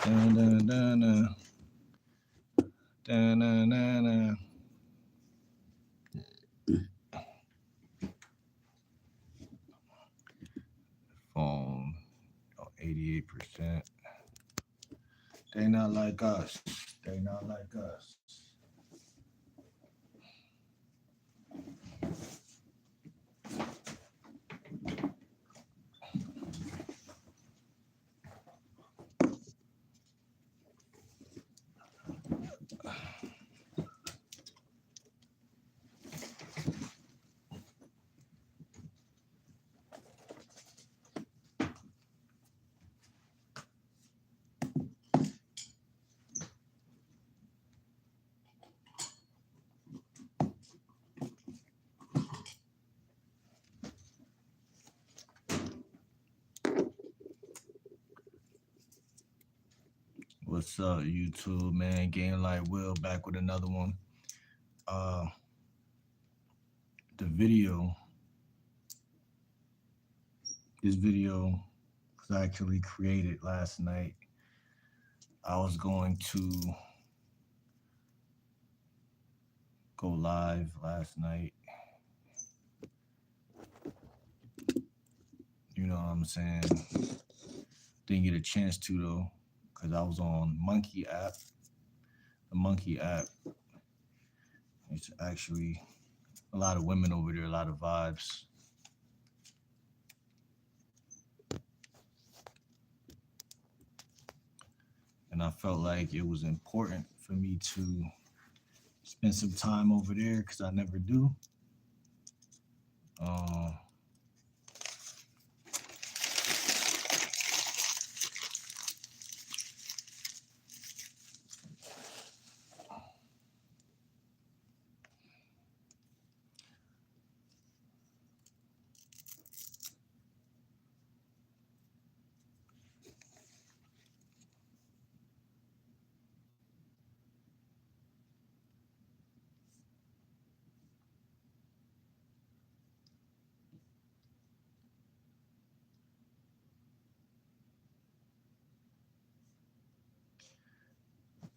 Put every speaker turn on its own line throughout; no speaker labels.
Dun, dun, dun, dun. Dun, dun, dun, dun. Phone 88%. They not like us. They not like us. What's up, YouTube, man? Game Like Will back with another one. Uh, the video, this video was actually created last night. I was going to go live last night. You know what I'm saying? Didn't get a chance to though, because I was on Monkey app. The Monkey app. It's actually a lot of women over there, a lot of vibes. And I felt like it was important for me to spend some time over there because I never do.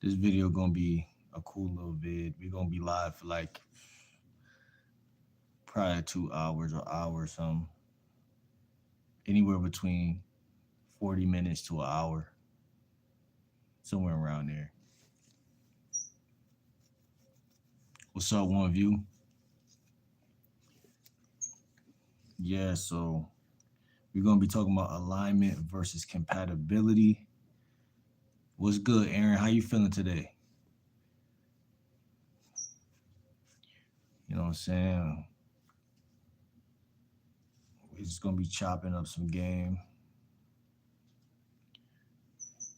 This video gonna be a cool little vid. We're gonna be live for like probably 2 hours or hour or something. Anywhere between 40 minutes to an hour. Somewhere around there. What's up, One View? Yeah, so we're gonna be talking about alignment versus compatibility. What's good, Aaron? How you feeling today? You know what I'm saying? We're just gonna be chopping up some game.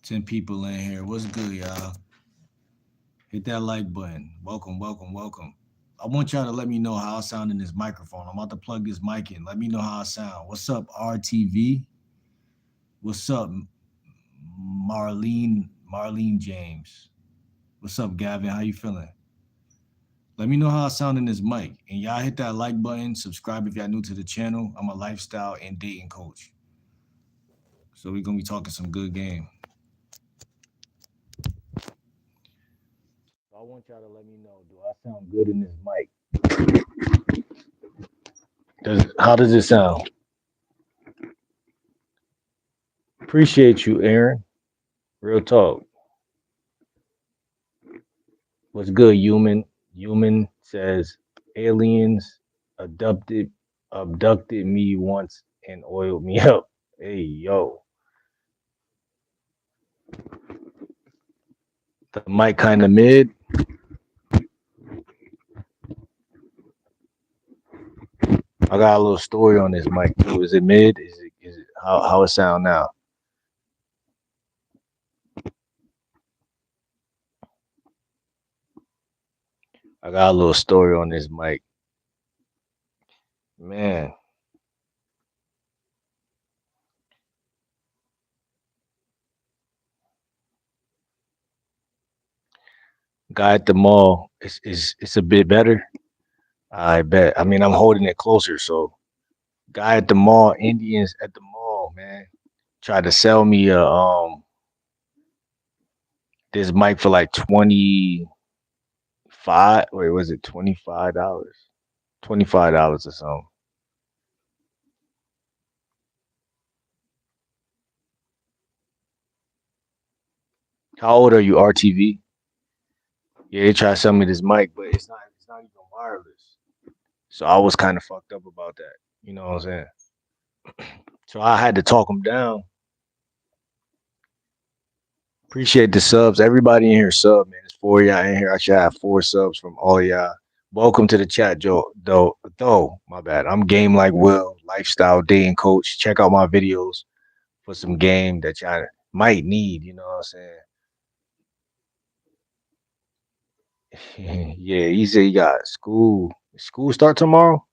10 people in here. What's good, y'all? Hit that like button. Welcome, welcome, welcome. I want y'all to let me know how I sound in this microphone. I'm about to plug this mic in. Let me know how I sound. What's up, RTV? What's up, Marlene James? What's up, Gavin? How you feeling? Let me know how I sound in this mic. And y'all hit that like button. Subscribe if y'all new to the channel. I'm a lifestyle and dating coach. So we're going to be talking some good game. I want y'all to let me know, do I sound good in this mic? How does it sound? Appreciate you, Aaron. Real talk. What's good, human? Human says aliens abducted me once and oiled me up. Hey, yo. The mic kind of mid. I got a little story on this mic too. Is it mid? Is it how it sound now? I got a little story on this mic. Man. Guy at the mall it's a bit better. I bet. I mean, I'm holding it closer, so guy at the mall, Indians at the mall, man, tried to sell me a this mic for like 25. Wait, was it $25? $25 or something. How old are you, RTV? Yeah, they try to sell me this mic, but it's not even wireless. So I was kind of fucked up about that. You know what I'm saying? So I had to talk them down. Appreciate the subs. Everybody in here sub, man. There's four of y'all in here. I should have four subs from all of y'all. Welcome to the chat, Joe. Though, my bad. I'm game like Will, lifestyle dating coach. Check out my videos for some game that y'all might need. You know what I'm saying? Yeah, he said he got school. School start tomorrow.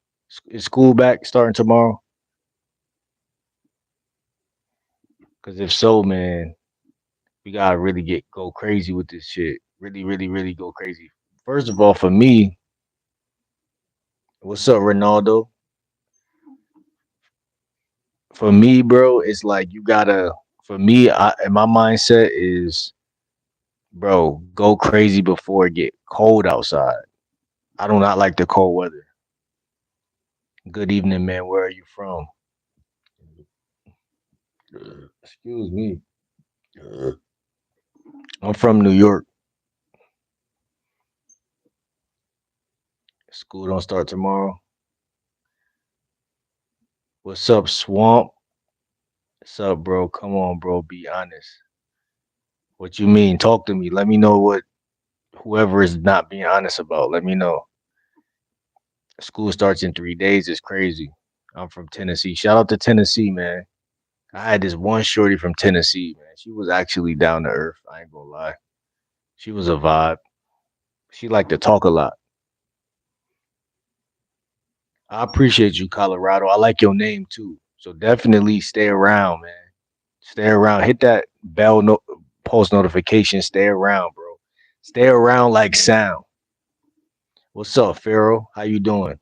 Is school back starting tomorrow? Because if so, man, we gotta really get go crazy with this shit. Really, really, really go crazy. First of all, for me, what's up, Ronaldo? For me, bro, it's like you gotta. For me, and my mindset is, bro, go crazy before it get cold outside. I do not like the cold weather. Good evening, man. Where are you from? Excuse me. I'm from New York. School don't start tomorrow. What's up, Swamp? What's up, bro? Come on, bro. Be honest. What you mean? Talk to me. Let me know what whoever is not being honest about. Let me know. School starts in 3 days. It's crazy. I'm from Tennessee. Shout out to Tennessee, man. I had this one shorty from Tennessee, man. She was actually down to earth. I ain't gonna lie. She was a vibe. She liked to talk a lot. I appreciate you, Colorado. I like your name too. So definitely stay around, man. Stay around. Hit that bell post notification. Stay around, bro. Stay around like sound. What's up, Pharaoh? How you doing?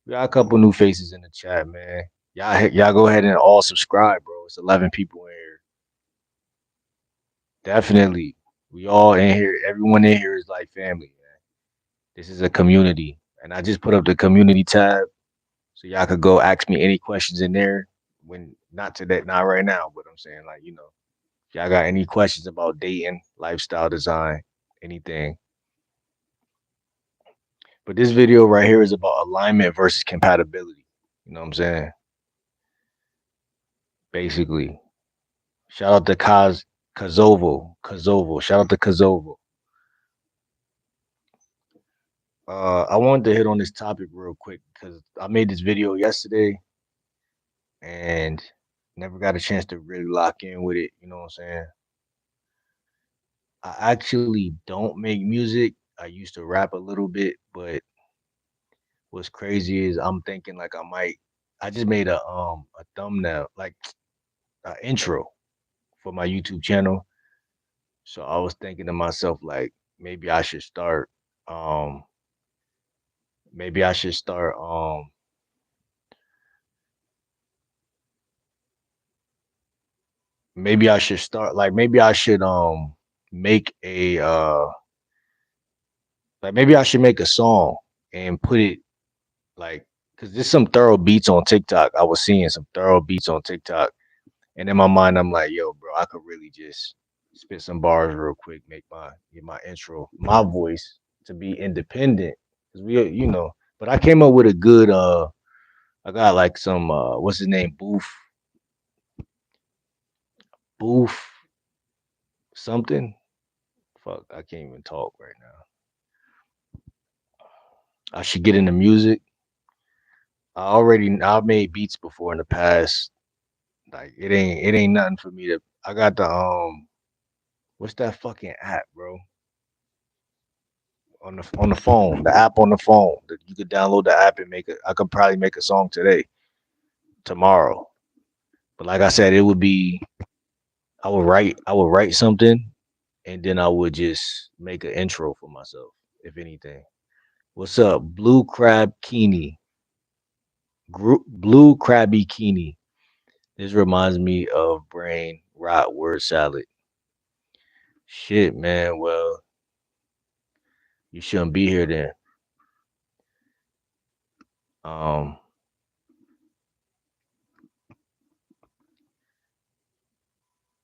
We got a couple new faces in the chat, man. Y'all go ahead and all subscribe, bro. It's 11 people in here. Definitely. We all in here. Everyone in here is like family, man. This is a community. And I just put up the community tab so y'all could go ask me any questions in there. When not today, not right now, but I'm saying like, if y'all got any questions about dating, lifestyle design, anything. But this video right here is about alignment versus compatibility. You know what I'm saying? Basically. Shout out to Kosovo. Shout out to Kosovo. I wanted to hit on this topic real quick because I made this video yesterday and never got a chance to really lock in with it. You know what I'm saying? I actually don't make music. I used to rap a little bit, but what's crazy is I'm thinking like I might. I just made a thumbnail, like an intro for my YouTube channel. So I was thinking to myself like maybe I should start. Um, maybe I should start. Maybe I should start. Like maybe I should make a like maybe I should make a song and put it like because there's some thorough beats on TikTok. I was seeing some thorough beats on TikTok, and in my mind, I'm like, yo, bro, I could really just spit some bars real quick, get my intro, my voice to be independent. Cause we. But I came up with a good I got like some what's his name, Booth something. Fuck, I can't even talk right now. I should get into music. I've made beats before in the past. Like it ain't nothing for me to. I got the what's that fucking app, bro? On the phone, the app on the phone that you could download the app and make it. I could probably make a song today, tomorrow. But like I said, it would be I would write something and then I would just make an intro for myself, if anything. What's up, Blue Crab Keeney? Blue Krabby Keeney. This reminds me of brain rot word salad. Shit, man. Well, you shouldn't be here then. Um,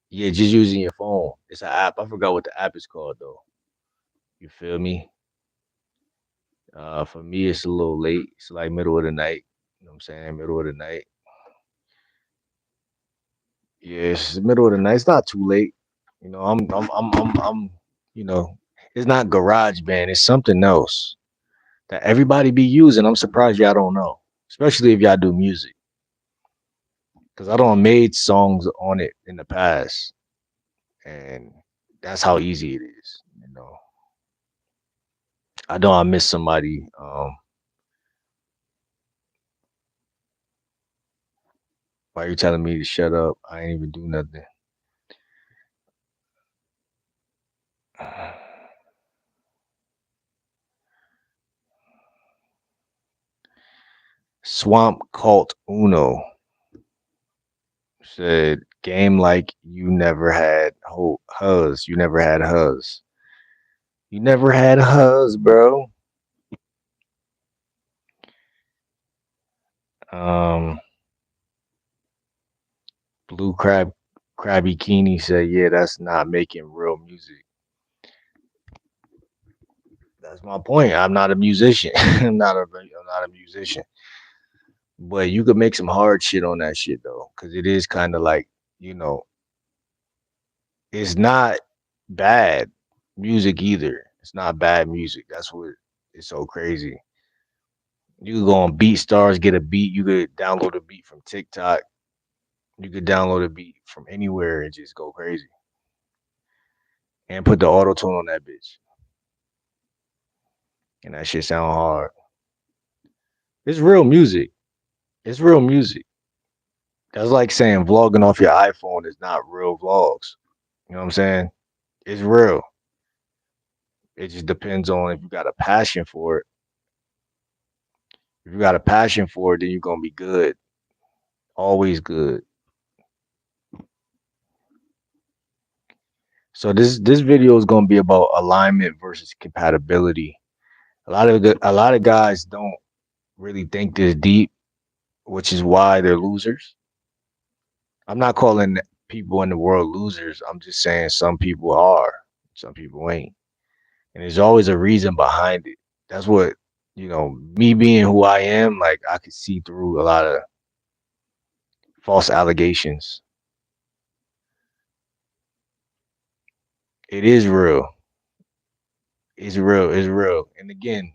yeah, just using your phone. It's an app. I forgot what the app is called though. You feel me? For me, it's a little late. It's like middle of the night. You know what I'm saying? Middle of the night. Yeah, it's the middle of the night. It's not too late. You know, I'm. You know, it's not garage band. It's something else that everybody be using. I'm surprised y'all don't know, especially if y'all do music, because I don't made songs on it in the past, and that's how easy it is. You know, I know I miss somebody. Why you telling me to shut up? I ain't even do nothing. Swamp Cult Uno said, "Game like you never had huzz. You never had huzz. You never had huzz, bro." Um, Blue Crabby Keeney said, "Yeah, that's not making real music." That's my point. I'm not a musician. I'm not a musician. But you could make some hard shit on that shit though, because it is kind of like, you know, it's not bad music either. It's not bad music. That's what is so crazy. You could go on BeatStars, get a beat. You could download a beat from TikTok. You could download a beat from anywhere and just go crazy and put the auto tune on that bitch, and that shit sound hard. It's real music. It's real music. That's like saying vlogging off your iPhone is not real vlogs. You know what I'm saying? It's real. It just depends on if you got a passion for it. If you got a passion for it, then you're gonna be good. Always good. So this video is gonna be about alignment versus compatibility. A lot of guys don't really think this deep, which is why they're losers. I'm not calling people in the world losers. I'm just saying some people are, some people ain't. And there's always a reason behind it. That's what, me being who I am, like I could see through a lot of false allegations. It is real. It's real. It's real. And again,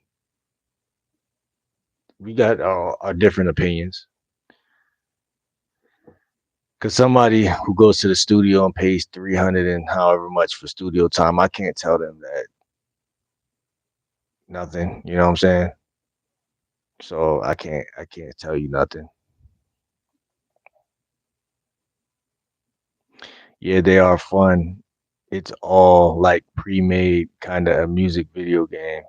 we got our different opinions. Cause somebody who goes to the studio and pays 300 and however much for studio time, I can't tell them that nothing. You know what I'm saying? So I can't tell you nothing. Yeah, they are fun. It's all like pre-made kind of a music video game.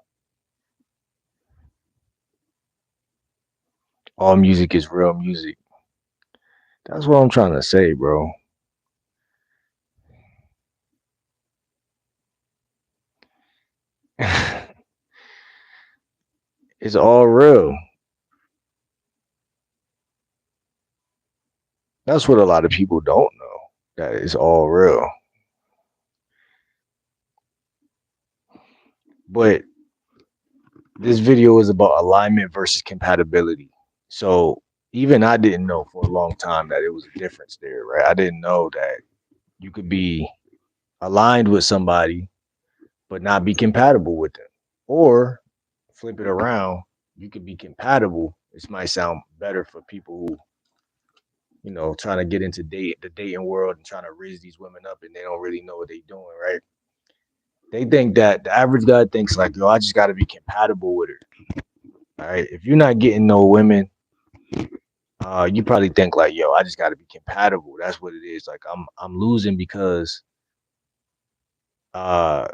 All music is real music. That's what I'm trying to say, bro. It's all real. That's what a lot of people don't know. That it's all real. But this video is about alignment versus compatibility. So even I didn't know for a long time that it was a difference there, right? I didn't know that you could be aligned with somebody but not be compatible with them. Or flip it around, you could be compatible. This might sound better for people who, trying to get into the dating world and trying to raise these women up and they don't really know what they're doing, right? They think that the average guy thinks like, yo, I just gotta be compatible with her. All right. If you're not getting no women, you probably think like, yo, I just gotta be compatible. That's what it is. Like I'm losing because uh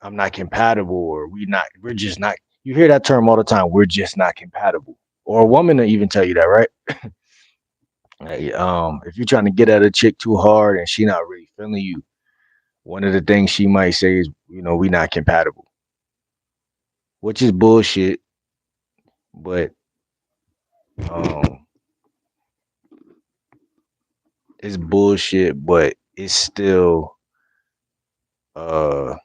I'm not compatible, or we're just not. You hear that term all the time. We're just not compatible. Or a woman will even tell you that, right? If you're trying to get at a chick too hard and she not really feeling you, one of the things she might say is, we not compatible, which is bullshit. But um, it's bullshit. But it's still uh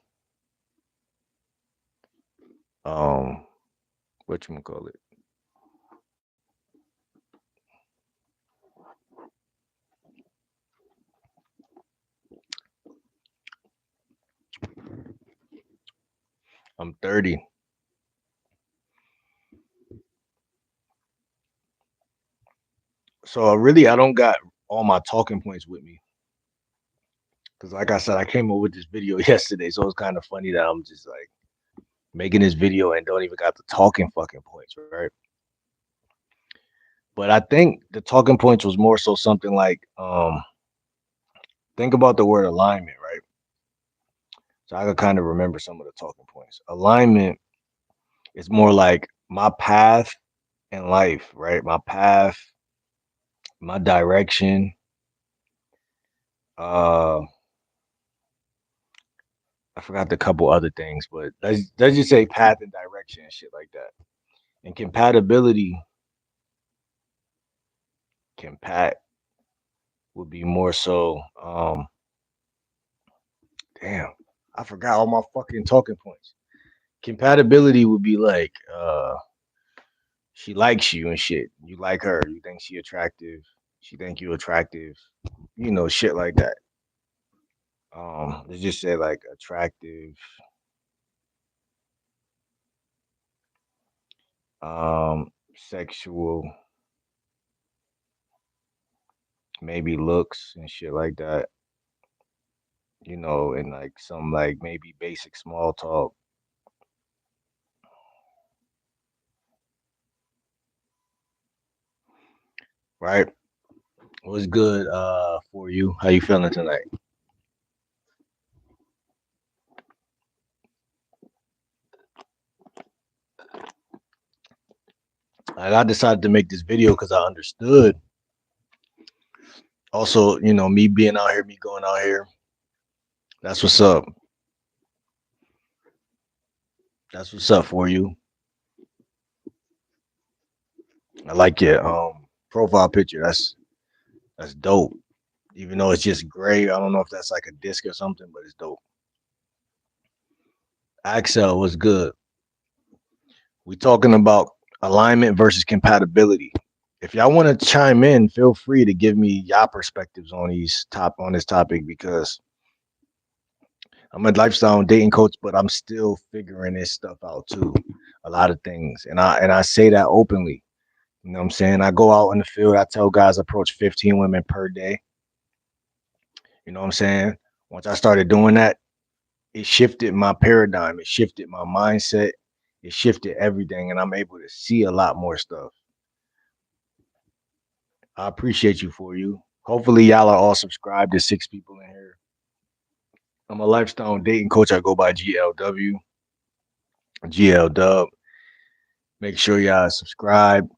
um what you call it? I'm 30, so I don't got all my talking points with me. Cause like I said, I came up with this video yesterday, so it's kind of funny that I'm just like making this video and don't even got the talking fucking points, right? But I think the talking points was more so something like, think about the word alignment, right? So I could kind of remember some of the talking points. Alignment is more like my path in life, right? My path, my direction. Uh, I forgot the couple other things, but let's just say path and direction and shit like that. And compatibility, compat would be more so. Damn, I forgot all my fucking talking points. Compatibility would be like, she likes you and shit. You like her. You think she attractive. She think you attractive. Shit like that. Let's just say like attractive, sexual, maybe looks and shit like that. And like some like maybe basic small talk, right? What's good for you? How you feeling tonight? Like, I decided to make this video because I understood. Also, me being out here, me going out here. That's what's up. That's what's up for you. I like your profile picture. That's dope. Even though it's just gray, I don't know if that's like a disc or something, but it's dope. Axel was good. We talking about alignment versus compatibility. If y'all want to chime in, feel free to give me y'all perspectives on this topic because I'm a lifestyle and dating coach, but I'm still figuring this stuff out too. A lot of things, and I say that openly. You know what I'm saying? I go out in the field. I tell guys approach 15 women per day. You know what I'm saying? Once I started doing that, it shifted my paradigm. It shifted my mindset. It shifted everything, and I'm able to see a lot more stuff. I appreciate you for you. Hopefully, y'all are all subscribed. There's 6 people in here. I'm a lifestyle and dating coach. I go by GLW, GL Dub. Make sure y'all subscribe,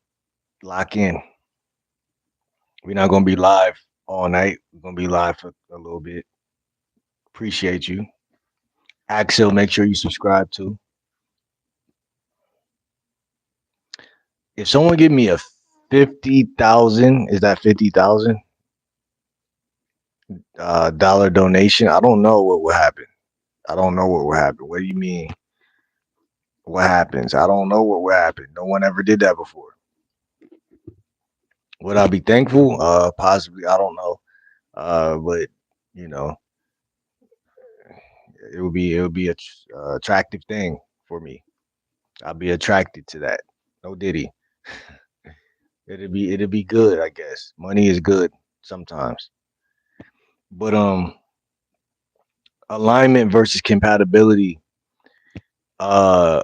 lock in. We're not gonna be live all night. We're gonna be live for a little bit. Appreciate you. Axel, make sure you subscribe too. If someone give me a 50,000, is that 50,000 dollar donation? I don't know what will happen. I don't know what will happen. What do you mean? What happens? I don't know what will happen. No one ever did that before. Would I be thankful? Possibly. I don't know. But you know, it would be a attractive thing for me. I'll be attracted to that. No diddy. It'll be good, I guess. Money is good sometimes. But alignment versus compatibility. Uh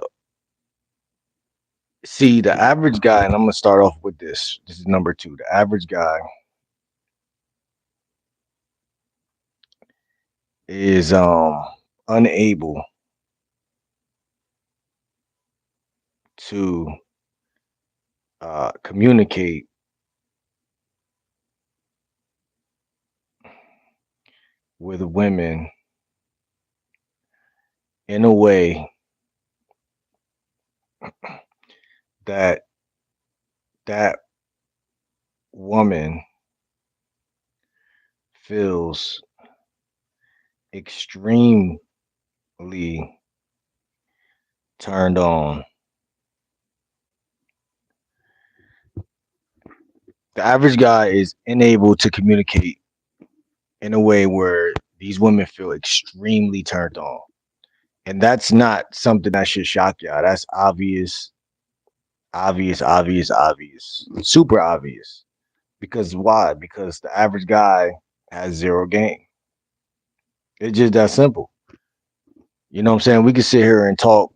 See, the average guy, and I'm gonna start off with this. This is number two. The average guy is unable to communicate with women in a way that that woman feels extremely turned on. The average guy is unable to communicate in a way where these women feel extremely turned on. And that's not something that should shock y'all. That's obvious, obvious. Super obvious. Because why? Because the average guy has zero game. It's just that simple. You know what I'm saying? We can sit here and talk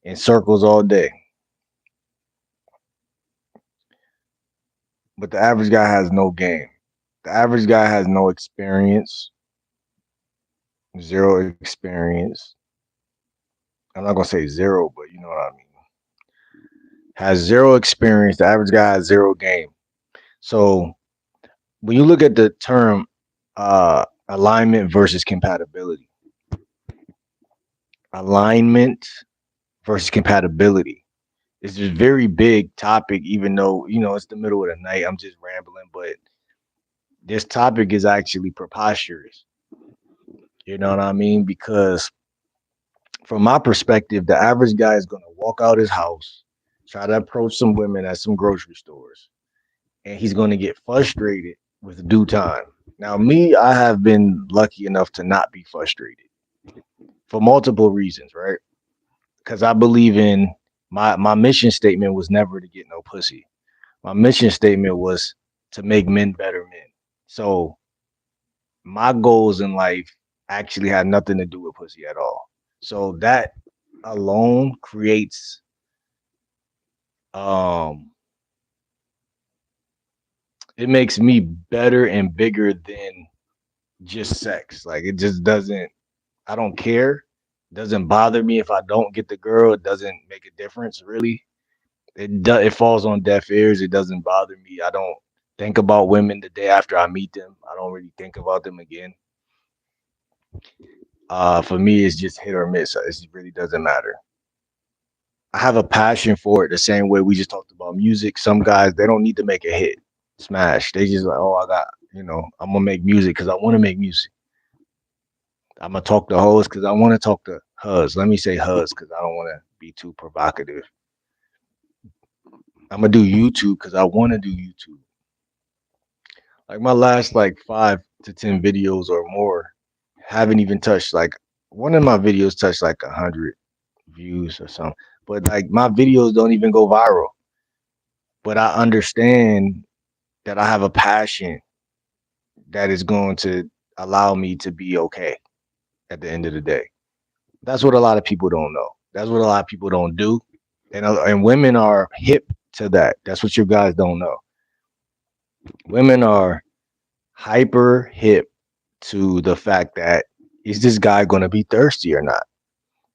in circles all day, but the average guy has no game. The average guy has no experience, zero experience. I'm not gonna say zero, but you know what I mean. Has zero experience. The average guy has zero game. So when you look at the term alignment versus compatibility, alignment versus compatibility is a very big topic. Even though it's the middle of the night, I'm just rambling, but this topic is actually preposterous. You know what I mean? Because from my perspective, the average guy is going to walk out his house, try to approach some women at some grocery stores, and he's going to get frustrated with due time. Now, me, I have been lucky enough to not be frustrated for multiple reasons, right? Because I believe in my mission statement was never to get no pussy. My mission statement was to make men better men. So my goals in life actually had nothing to do with pussy at all. So that alone creates um it makes me better and bigger than just sex. Like it just doesn't I don't care. It doesn't bother me if I don't get the girl. It doesn't make a difference really. It falls on deaf ears. It doesn't bother me. I don't think about women the day after I meet them. I don't really think about them again. For me, it's just hit or miss. It just really doesn't matter. I have a passion for it the same way we just talked about music. Some guys they don't need to make a hit, smash. They just like, oh, I'm gonna make music because I want to make music. I'm gonna talk to hoes because I want to talk to huz. Let me say huz because I don't want to be too provocative. I'm gonna do YouTube because I want to do YouTube. Like my last like 5 to 10 videos or more haven't even touched like one of my videos touched like 100 views or something. But like my videos don't even go viral. But I understand that I have a passion that is going to allow me to be okay at the end of the day. That's what a lot of people don't know. That's what a lot of people don't do. And women are hip to that. That's what you guys don't know. Women are hyper hip to the fact that is this guy going to be thirsty or not?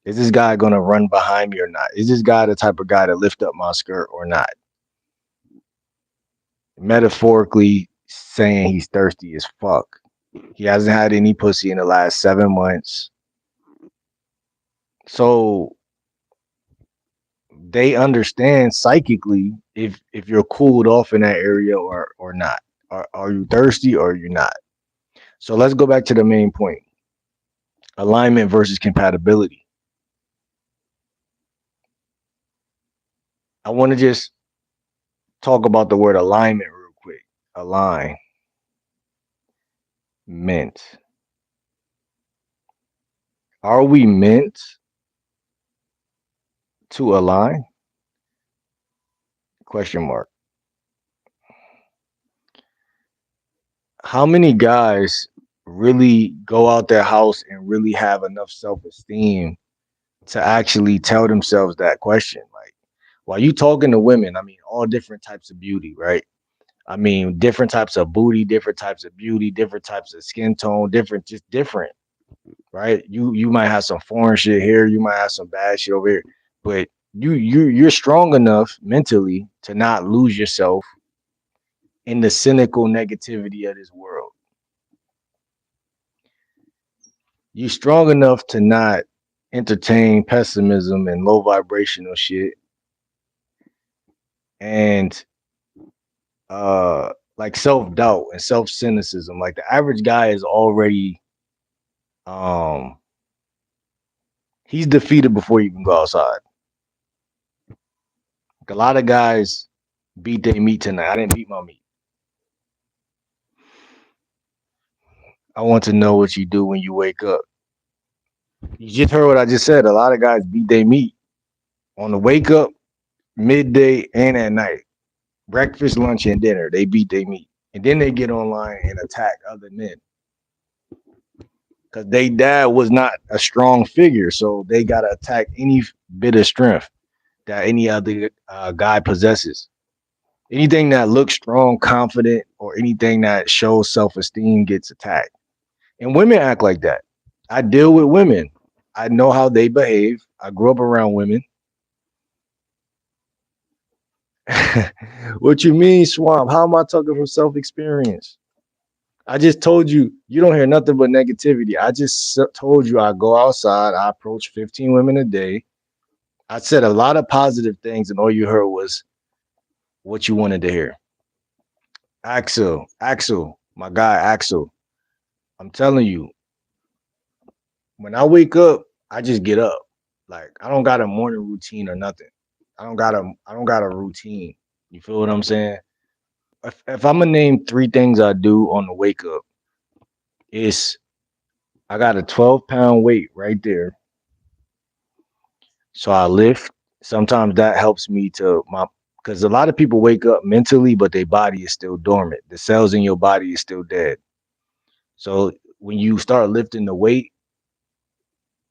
Is this guy going to run behind me or not? Is this guy the type of guy to lift up my skirt or not? Metaphorically saying he's thirsty as fuck. He hasn't had any pussy in the last 7 months. So they understand psychically if you're cooled off in that area or not. Are you thirsty or you're not? So let's go back to the main point. Alignment versus compatibility. I want to just talk about the word alignment real quick. Align. Meant. Are we meant to align? Question mark. How many guys really go out their house and really have enough self-esteem to actually tell themselves that question? Like, while you talking to women, I mean, all different types of beauty, right? I mean, different types of booty, different types of beauty, different types of skin tone, just different, right? You might have some foreign shit here, you might have some bad shit over here, but you're strong enough mentally to not lose yourself in the cynical negativity of this world. You're strong enough to not entertain pessimism and low vibrational shit, and like self doubt and self cynicism. Like the average guy is already um he's defeated before you can go outside. Like a lot of guys beat their meat tonight. I didn't beat my meat. I want to know what you do when you wake up. You just heard what I just said. A lot of guys beat their meat on the wake up, midday, and at night. Breakfast, lunch, and dinner. They beat their meat. And then they get online and attack other men. Because they dad was not a strong figure. So they got to attack any bit of strength that any other guy possesses. Anything that looks strong, confident, or anything that shows self-esteem gets attacked. And women act like that. I deal with women. I know how they behave. I grew up around women. What you mean, Swamp? How am I talking from self-experience? I just told you, you don't hear nothing but negativity. I just told you I go outside, I approach 15 women a day. I said a lot of positive things, and all you heard was what you wanted to hear. Axel, my guy, Axel. I'm telling you, when I wake up, I just get up. Like I don't got a morning routine or nothing. I don't got a routine. You feel what I'm saying? If I'm gonna name three things I do on the wake up, it's I got a 12-pound weight right there. So I lift. Sometimes that helps me to my because a lot of people wake up mentally, but their body is still dormant. The cells in your body is still dead. So when you start lifting the weight,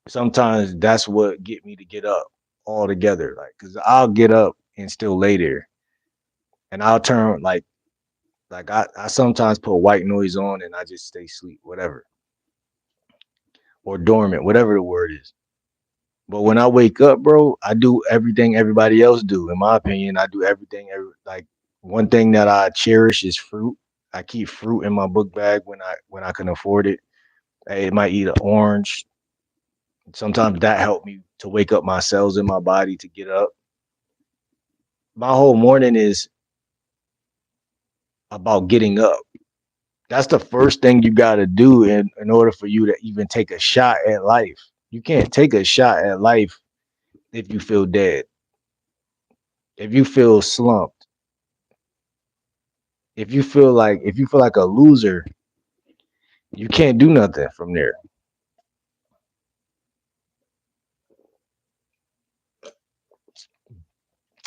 sometimes that's what get me to get up altogether. Like, cause I'll get up and still lay there, and I'll turn like I sometimes put white noise on and I just stay asleep, whatever, or dormant, whatever the word is. But when I wake up, bro, I do everything everybody else do. In my opinion, I do everything. Like one thing that I cherish is fruit. I keep fruit in my book bag when I can afford it. I might eat an orange. Sometimes that helped me to wake up my cells in my body to get up. My whole morning is about getting up. That's the first thing you got to do in order for you to even take a shot at life. You can't take a shot at life if you feel dead, if you feel slumped, if you feel like a loser, you can't do nothing from there.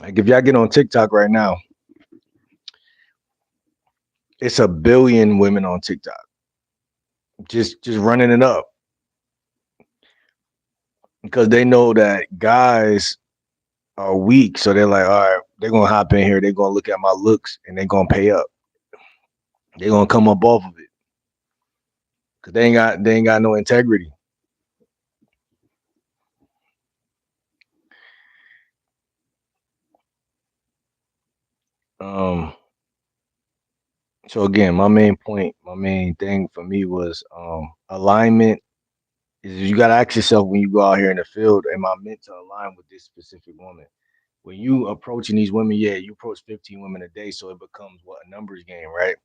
Like if y'all get on TikTok right now, it's a billion women on TikTok just running it up because they know that guys are weak. So they're like, all right, they're gonna hop in here, they're gonna look at my looks and they're gonna pay up. They're gonna come up off of it. Cause they ain't got no integrity. Um so again, my main thing for me was alignment is you gotta ask yourself when you go out here in the field, am I meant to align with this specific woman? When you approaching these women, yeah, you approach 15 women a day, so it becomes what a numbers game, right?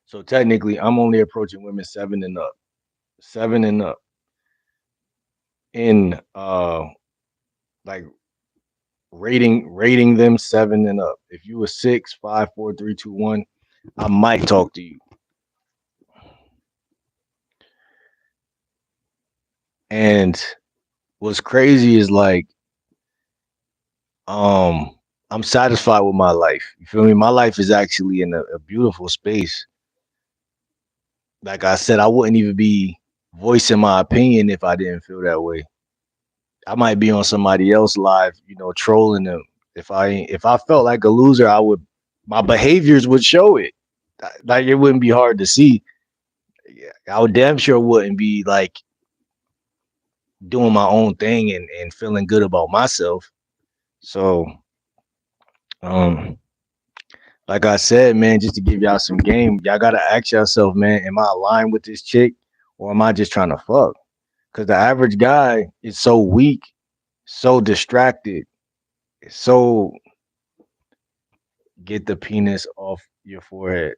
So technically I'm only approaching women seven and up in like rating them seven and up. If you were six, five, four, three, two, one, I might talk to you. And what's crazy is like, um, I'm satisfied with my life. You feel me? My life is actually in a beautiful space. Like I said, I wouldn't even be voicing my opinion if I didn't feel that way. I might be on somebody else live, trolling them. If I felt like a loser, my behaviors would show it. Like it wouldn't be hard to see. Yeah, I would damn sure wouldn't be like doing my own thing and feeling good about myself. So, um, like I said, man, just to give y'all some game, y'all gotta ask yourself, man, am I aligned with this chick or am I just trying to fuck? Because the average guy is so weak, so distracted, so get the penis off your forehead.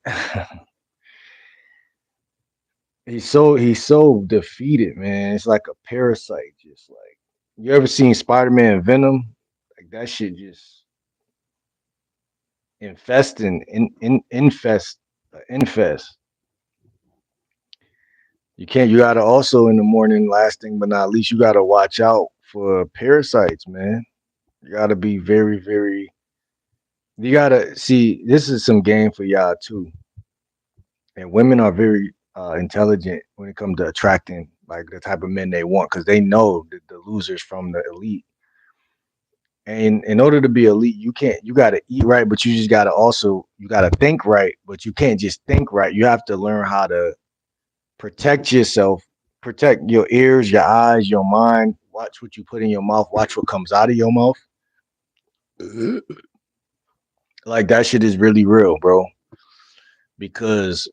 He's so defeated, man. It's like a parasite, just like you ever seen Spider-Man Venom? Like that shit just infesting, infest. You gotta also in the morning, last thing but not least, you gotta watch out for parasites, man. You gotta be very, very you gotta see this is some game for y'all too. And women are very intelligent when it comes to attracting like the type of men they want because they know the losers from the elite. And in order to be elite, you gotta eat right, but you just gotta also you gotta think right, but you can't just think right. You have to learn how to protect yourself, protect your ears, your eyes, your mind. Watch what you put in your mouth, watch what comes out of your mouth. Like that shit is really real, bro. Because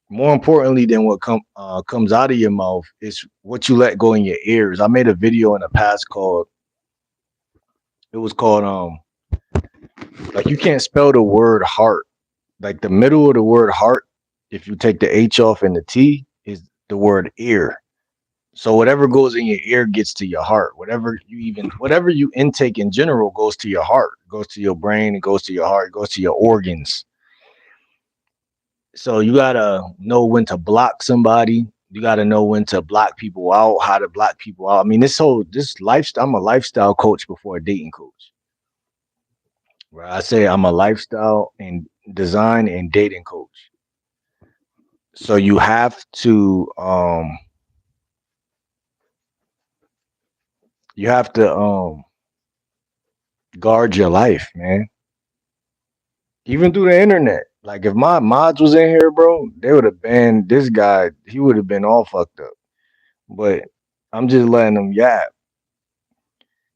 more importantly than what comes out of your mouth is what you let go in your ears. I made a video in the past called it was called like you can't spell the word heart. Like the middle of the word heart, if you take the H off and the T, is the word ear. So whatever goes in your ear gets to your heart. Whatever you intake in general goes to your heart, goes to your brain, it goes to your heart, it goes to your organs. So you gotta know when to block somebody. You gotta know when to block people out, how to block people out. I mean, this lifestyle. I'm a lifestyle coach before a dating coach. Right? I say I'm a lifestyle and design and dating coach. So you have to guard your life, man. Even through the internet. Like if my mods was in here, bro, they would have banned this guy. He would have been all fucked up. But I'm just letting them yap.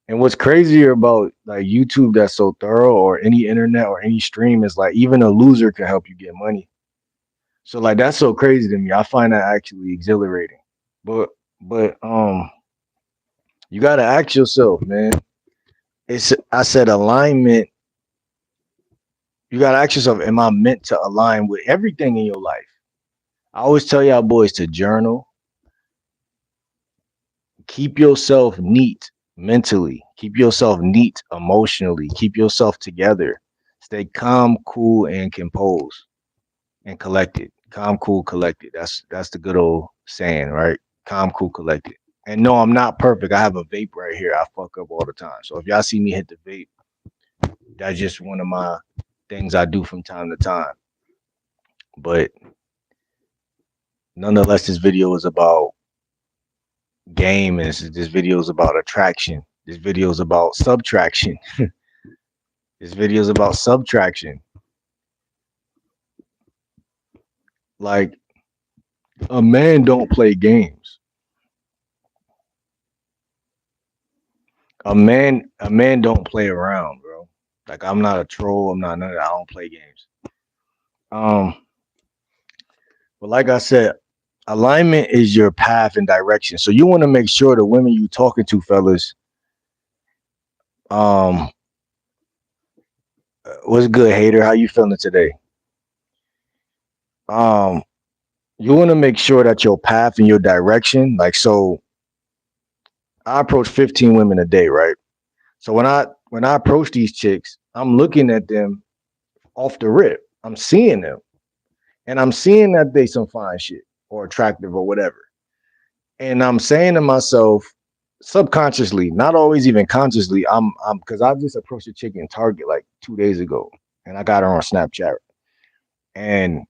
And what's crazier about like YouTube that's so thorough or any internet or any stream is like even a loser can help you get money. So like that's so crazy to me. I find that actually exhilarating. But but you gotta ask yourself, man. It's I said alignment. You gotta ask yourself, am I meant to align with everything in your life? I always tell y'all boys to journal, keep yourself neat mentally, keep yourself neat emotionally, keep yourself together. Stay calm, cool, and composed and collected. Calm, cool, collected. That's the good old saying, right? Calm, cool, collected. And no, I'm not perfect. I have a vape right here. I fuck up all the time. So if y'all see me hit the vape, that's just one of my things I do from time to time. But nonetheless, this video is about game, and this video is about attraction. This video is about subtraction. This video is about subtraction. Like a man don't play games. A man don't play around, bro. Like I'm not a troll. I'm not none of that. I don't play games. Um, but like I said, alignment is your path and direction. So you want to make sure the women you talking to, fellas, um, what's good, hater? How you feeling today? Um, you want to make sure that your path and your direction, like so, I approach 15 women a day, right? So when I approach these chicks, I'm looking at them off the rip. I'm seeing them, and I'm seeing that they some fine shit or attractive or whatever. And I'm saying to myself, subconsciously, not always even consciously, I'm because I just approached a chick in Target like 2 days ago, and I got her on Snapchat. And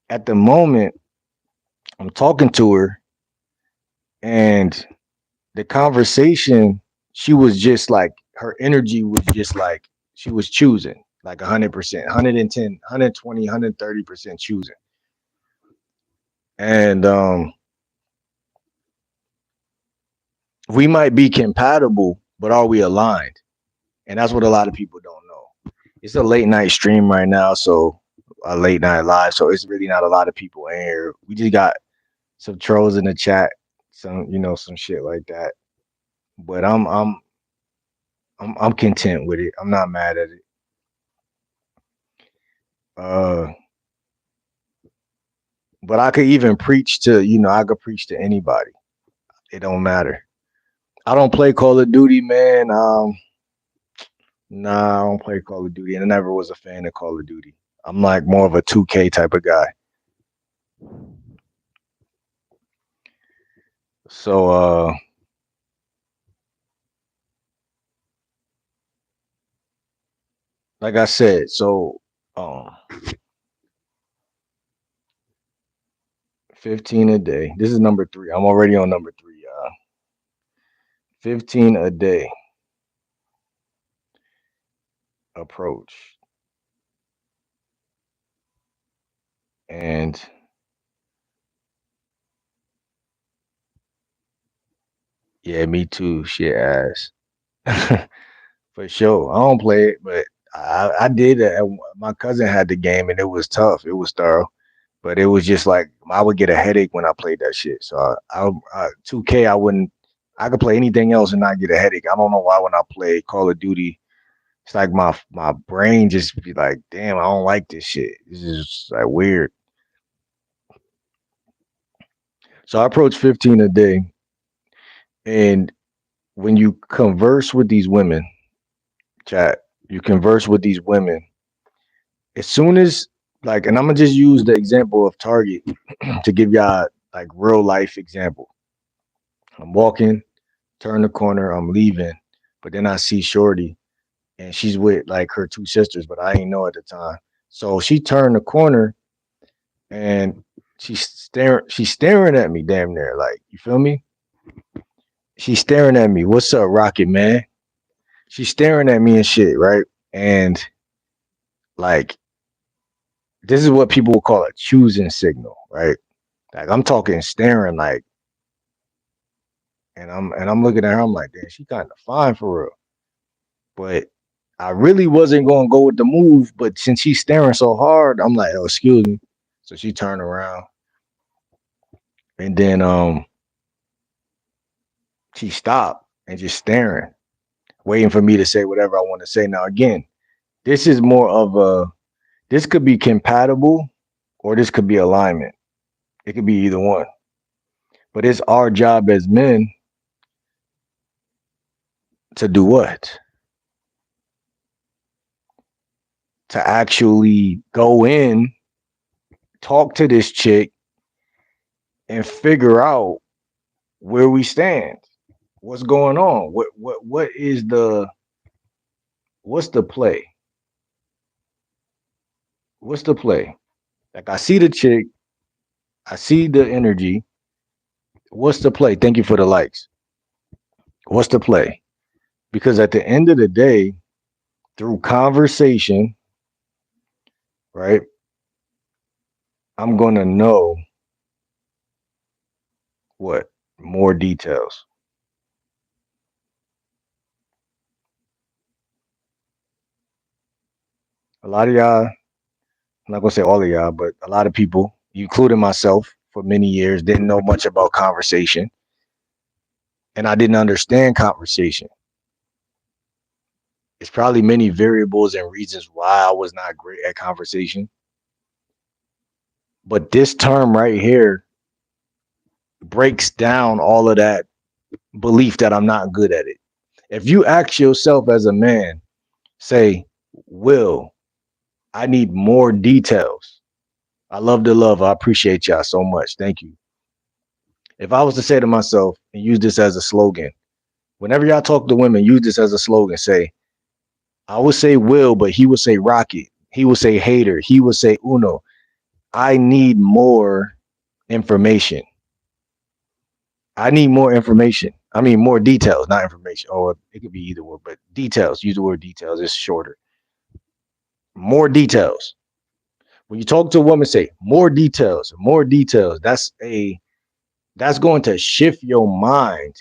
at the moment, I'm talking to her, and the conversation, she was just like her energy was just like she was choosing like 100%, 110, 120, 130% choosing. And we might be compatible, but are we aligned? And that's what a lot of people don't know. It's a late night stream right now, so a late night live, so it's really not a lot of people in here. We just got some trolls in the chat
some shit like that. But I'm content with it. I'm not mad at it. Uh, but I could even preach to, I could preach to anybody. It don't matter. I don't play Call of Duty, man. Nah, I don't play Call of Duty, and I never was a fan of Call of Duty. I'm like more of a 2K type of guy. So, like I said, um, 15 a day. This is number three. I'm already on number three, y'all. 15 a day approach. And yeah, me too. Shit ass. For sure. I don't play it, but I did. My cousin had the game and it was tough. It was thorough, but it was just like I would get a headache when I played that shit. So 2K, I wouldn't. I could play anything else and not get a headache. I don't know why when I play Call of Duty, it's like my brain just be like, damn, I don't like this shit. This is like weird. So I approach 15 a day, and when you converse with these women, chat, you converse with these women as soon as like, and I'm gonna just use the example of Target to give y'all like real life example. I'm walking, turn the corner, I'm leaving, but then I see Shorty and she's with like her two sisters, but I ain't know at the time. So she turned the corner and she's staring at me damn near. Like, you feel me? She's staring at me. What's up, Rocket Man? She's staring at me and shit, right? And like this is what people would call a choosing signal, right? Like I'm talking staring like and I'm looking at her, I'm like, damn, she kind of fine for real. But I really wasn't gonna go with the move, but since she's staring so hard, I'm like, oh, excuse me. So she turned around and then she stopped and just staring, waiting for me to say whatever I want to say. Now again, this is more of a this could be compatible or this could be alignment. It could be either one. But it's our job as men to do what? To actually go in, talk to this chick, and figure out where we stand. What's going on? What is what's the play? What's the play? Like I see the chick, I see the energy. What's the play? Thank you for the likes. What's the play? Because at the end of the day, through conversation, right, I'm gonna know what more details. A lot of y'all, I'm not gonna say all of y'all, but a lot of people, including myself, for many years, didn't know much about conversation, and I didn't understand conversation. It's probably many variables and reasons why I was not great at conversation. But this term right here breaks down all of that belief that I'm not good at it. If you ask yourself as a man, say, Will, I need more details. I love the love. I appreciate y'all so much. Thank you. If I was to say to myself and use this as a slogan, whenever y'all talk to women, use this as a slogan. Say, I would say Will, but he would say Rocket. He would say Hater. He would say Uno. I need more information. I need more information. I mean, more details, not information. Or it could be either word, but details. Use the word details. It's shorter. More details. When you talk to a woman, say more details, more details. That's going to shift your mind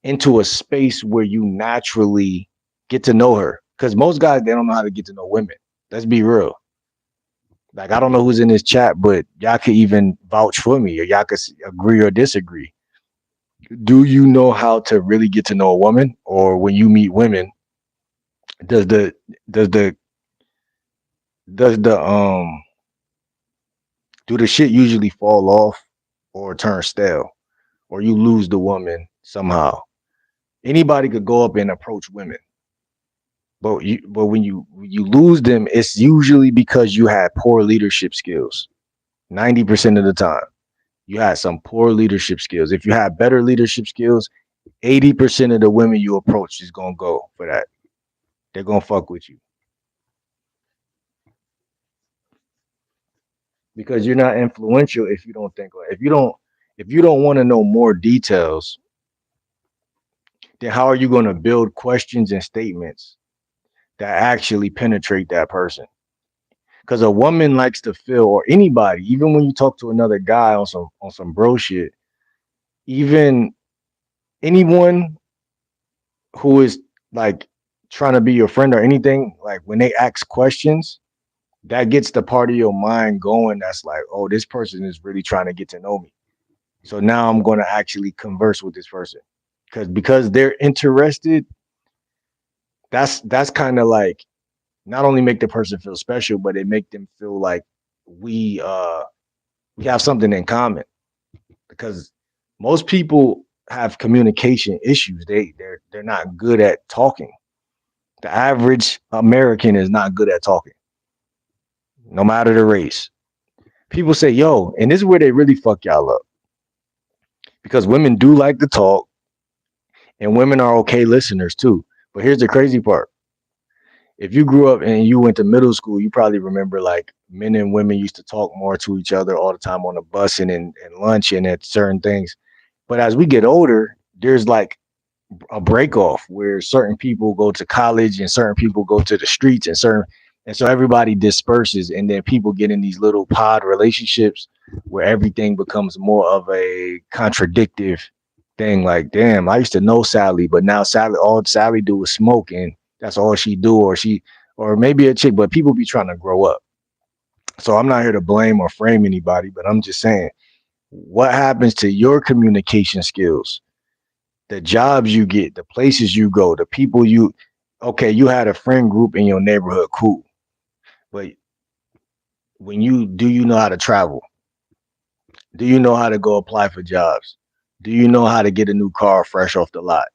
into a space where you naturally get to know her. Because most guys they don't know how to get to know women. Let's be real. Like I don't know who's in this chat, but y'all could even vouch for me, or y'all could agree or disagree. Do you know how to really get to know a woman? Or when you meet women, does the does the does the do the shit usually fall off or turn stale? Or you lose the woman somehow? Anybody could go up and approach women. But when you lose them, it's usually because you had poor leadership skills. 90% of the time, you had some poor leadership skills. If you had better leadership skills, 80% of the women you approach is gonna go for that. They're gonna fuck with you because you're not influential if you don't think like if you don't want to know more details, then how are you gonna build questions and statements that actually penetrate that person? Because a woman likes to feel, or anybody, even when you talk to another guy on some bro shit, even anyone who is like trying to be your friend or anything, like when they ask questions, that gets the part of your mind going. That's like, oh, this person is really trying to get to know me. So now I'm going to actually converse with this person because they're interested. That's kind of like not only make the person feel special, but it make them feel like we uh we have something in common because most people have communication issues. They're not good at talking. The average American is not good at talking, no matter the race. People say, yo, and this is where they really fuck y'all up because women do like to talk and women are okay listeners too. But here's the crazy part. If you grew up and you went to middle school, you probably remember like men and women used to talk more to each other all the time on the bus and lunch and at certain things. But as we get older, there's like a break off where certain people go to college and certain people go to the streets and so everybody disperses and then people get in these little pod relationships where everything becomes more of a contradictive thing. Like, damn, I used to know Sally, but now Sally do is smoke and that's all she do, or maybe a chick, but people be trying to grow up. So I'm not here to blame or frame anybody, but I'm just saying what happens to your communication skills, the jobs you get, the places you go, the people you okay, you had a friend group in your neighborhood, cool. But you know how to travel? Do you know how to go apply for jobs? Do you know how to get a new car fresh off the lot?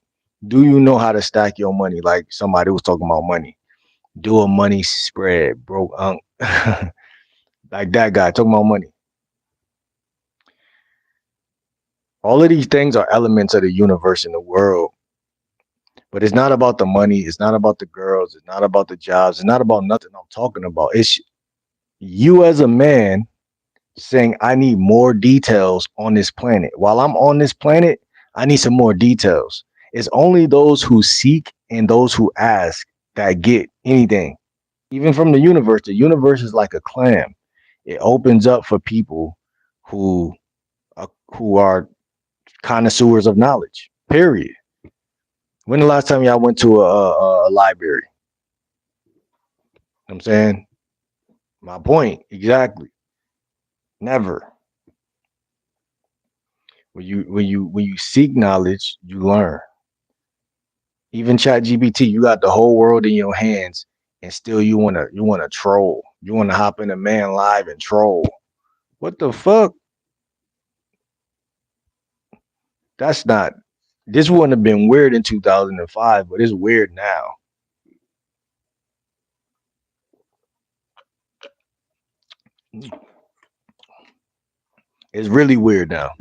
Do you know how to stack your money like somebody was talking about money? Do a money spread, bro. Like that guy talking about money. All of these things are elements of the universe in the world, but it's not about the money. It's not about the girls. It's not about the jobs. It's not about nothing I'm talking about. It's you as a man saying, I need more details on this planet. While I'm on this planet, I need some more details. It's only those who seek and those who ask that get anything. Even from the universe is like a clam. It opens up for people who who are connoisseurs of knowledge. Period. When the last time y'all went to a library? I'm saying my point exactly. Never. When you seek knowledge, you learn. Even Chat GPT, you got the whole world in your hands, and still you wanna troll. You wanna hop in a man live and troll. What the fuck? That's not. This wouldn't have been weird in 2005, but it's weird now. It's really weird now,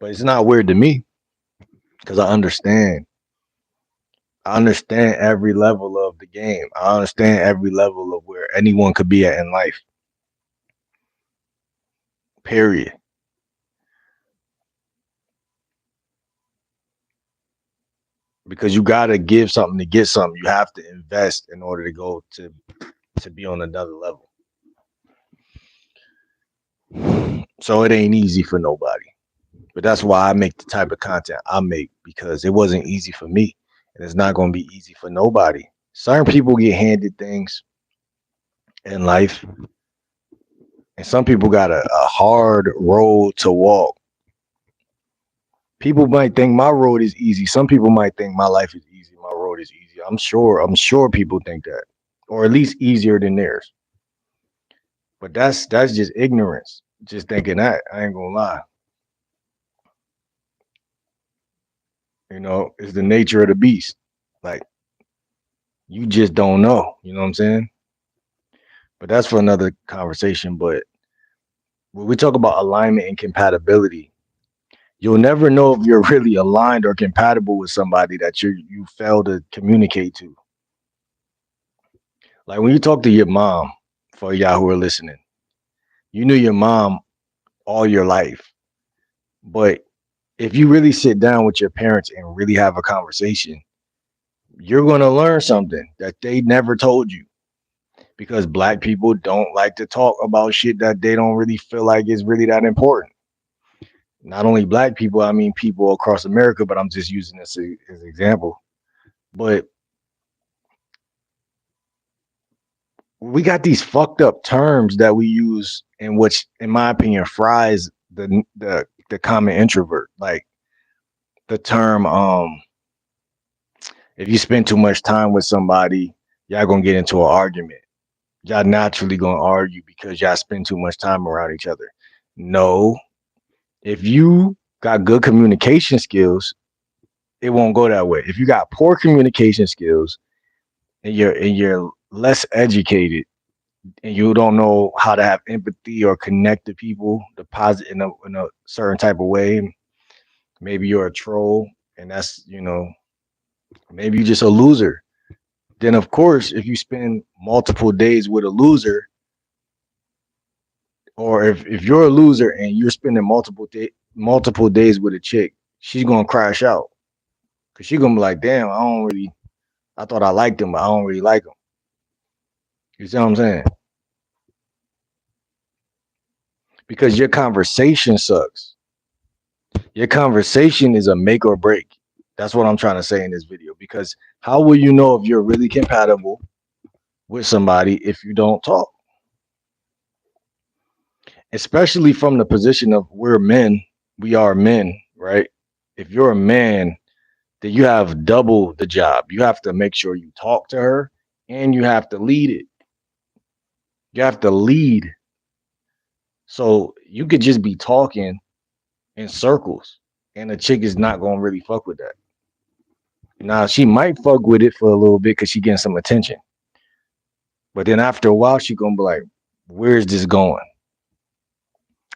but it's not weird to me because I understand. I understand every level of the game. I understand every level of where anyone could be at in life. Period. Because you gotta give something to get something. You have to invest in order to go to be on another level. So it ain't easy for nobody. But that's why I make the type of content I make because it wasn't easy for me. And it's not gonna be easy for nobody. Certain people get handed things in life And some people got a hard road to walk. People might think my road is easy. Some people might think my life is easy. My road is easy. I'm sure people think that. Or at least easier than theirs. But that's just ignorance. Just thinking that. I ain't gonna lie. It's the nature of the beast. Like you just don't know. You know what I'm saying? But that's for another conversation. But when we talk about alignment and compatibility, you'll never know if you're really aligned or compatible with somebody that you fail to communicate to. Like when you talk to your mom, for y'all who are listening, you knew your mom all your life. But if you really sit down with your parents and really have a conversation, you're going to learn something that they never told you. Because black people don't like to talk about shit that they don't really feel like is really that important. Not only black people, I mean people across America, but I'm just using this as an example. But we got these fucked up terms that we use, in which, in my opinion, fries the common introvert. Like the term, if you spend too much time with somebody, y'all gonna get into an argument. Y'all naturally gonna argue because y'all spend too much time around each other. No, if you got good communication skills, it won't go that way. If you got poor communication skills and you're less educated and you don't know how to have empathy or connect to people, deposit in a certain type of way, maybe you're a troll, and that's maybe you're just a loser. Then of course, if you spend multiple days with a loser, or if you're a loser and you're spending multiple days with a chick, she's gonna crash out because she's gonna be like, damn, I thought I liked him, but I don't really like him. You see what I'm saying? Because your conversation sucks. Your conversation is a make or break. That's what I'm trying to say in this video. Because how will you know if you're really compatible with somebody if you don't talk? Especially from the position of we're men, we are men, right? If you're a man, then you have double the job. You have to make sure you talk to her and you have to lead it. You have to lead. So you could just be talking in circles and the chick is not going to really fuck with that. Now, she might fuck with it for a little bit because she getting some attention. But then after a while, she going to be like, where's this going?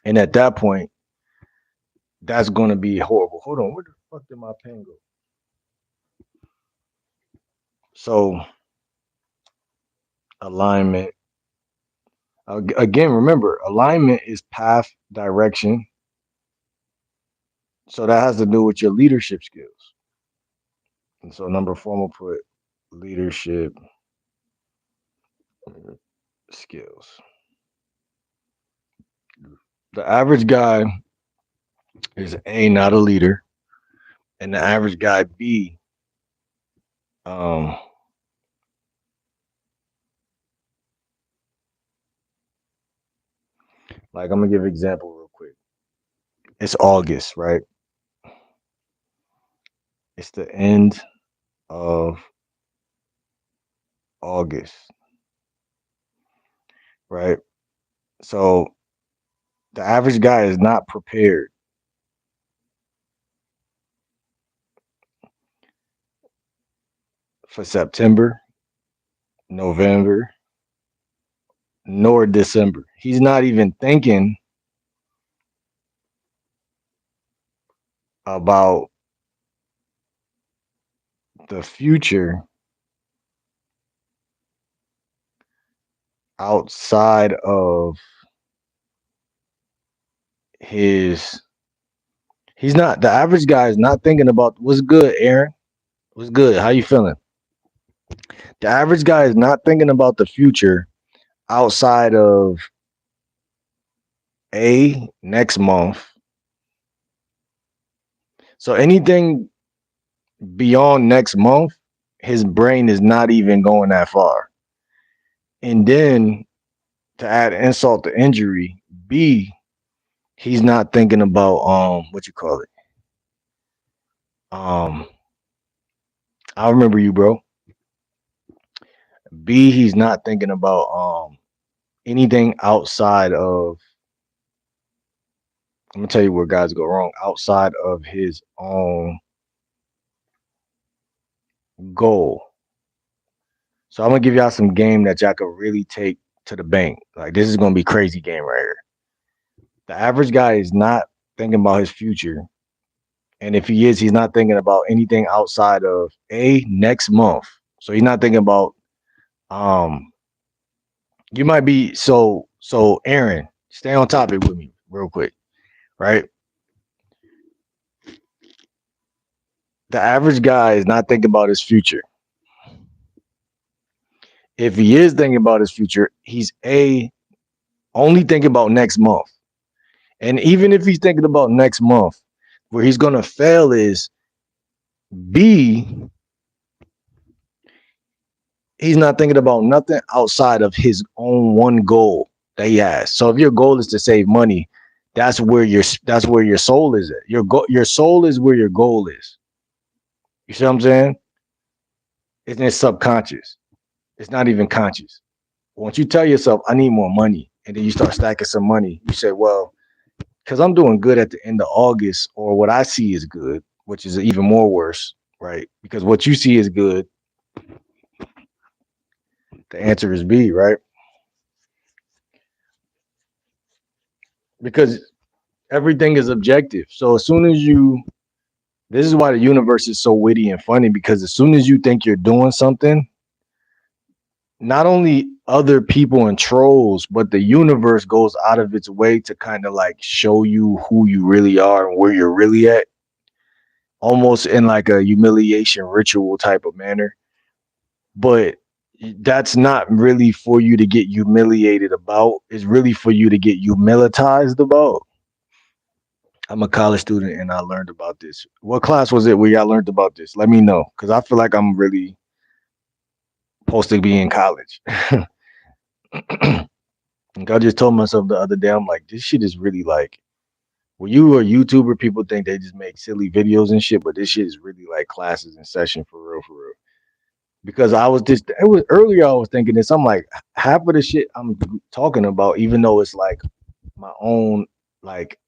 And at that point, that's going to be horrible. Hold on. Where the fuck did my pen go? So, alignment. Again, remember, alignment is path, direction. So that has to do with your leadership skills. And so number 4, I'm going to put leadership skills. The average guy is A, not a leader. And the average guy B, um, like I'm gonna give an example real quick. It's August, right? It's the end of August, right? So the average guy is not prepared for September, November, nor December. He's not even thinking about the future outside of his. He's not, the average guy is not thinking about what's good, Aaron. What's good? How you feeling? The average guy is not thinking about the future outside of next month. So anything beyond next month, his brain is not even going that far. And then to add insult to injury, B, he's not thinking about what you call it. Um, I remember you, bro. B, he's not thinking about anything outside of. I'm gonna tell you where guys go wrong outside of his own goal. So I'm gonna give y'all some game that y'all could really take to the bank. Like this is gonna be crazy game right here. The average guy is not thinking about his future, and if he is, he's not thinking about anything outside of a next month. So he's not thinking about um. You might be so. Aaron, stay on topic with me real quick, right? The average guy is not thinking about his future. If he is thinking about his future, he's a only thinking about next month. And even if he's thinking about next month, where he's gonna fail is B, he's not thinking about nothing outside of his own one goal that he has. So if your goal is to save money, that's where your soul is at. Your soul is where your goal is. You see what I'm saying? It's subconscious. It's not even conscious. Once you tell yourself, I need more money, and then you start stacking some money, you say, well, because I'm doing good at the end of August, or what I see is good, which is even more worse, right? Because what you see is good. The answer is B, right? Because everything is objective. So as soon as this is why the universe is so witty and funny, because as soon as you think you're doing something, not only other people and trolls, but the universe goes out of its way to kind of like show you who you really are and where you're really at, almost in like a humiliation ritual type of manner. But that's not really for you to get humiliated about. It's really for you to get humilitized about. I'm a college student and I learned about this. What class was it where y'all learned about this? Let me know, because I feel like I'm really supposed to be in college. Like I just told myself the other day, I'm like, this shit is really like, when you are a YouTuber, people think they just make silly videos and shit, but this shit is really like classes in session for real, for real. Because it was earlier, I was thinking this. I'm like, half of the shit I'm talking about, even though it's like my own, like,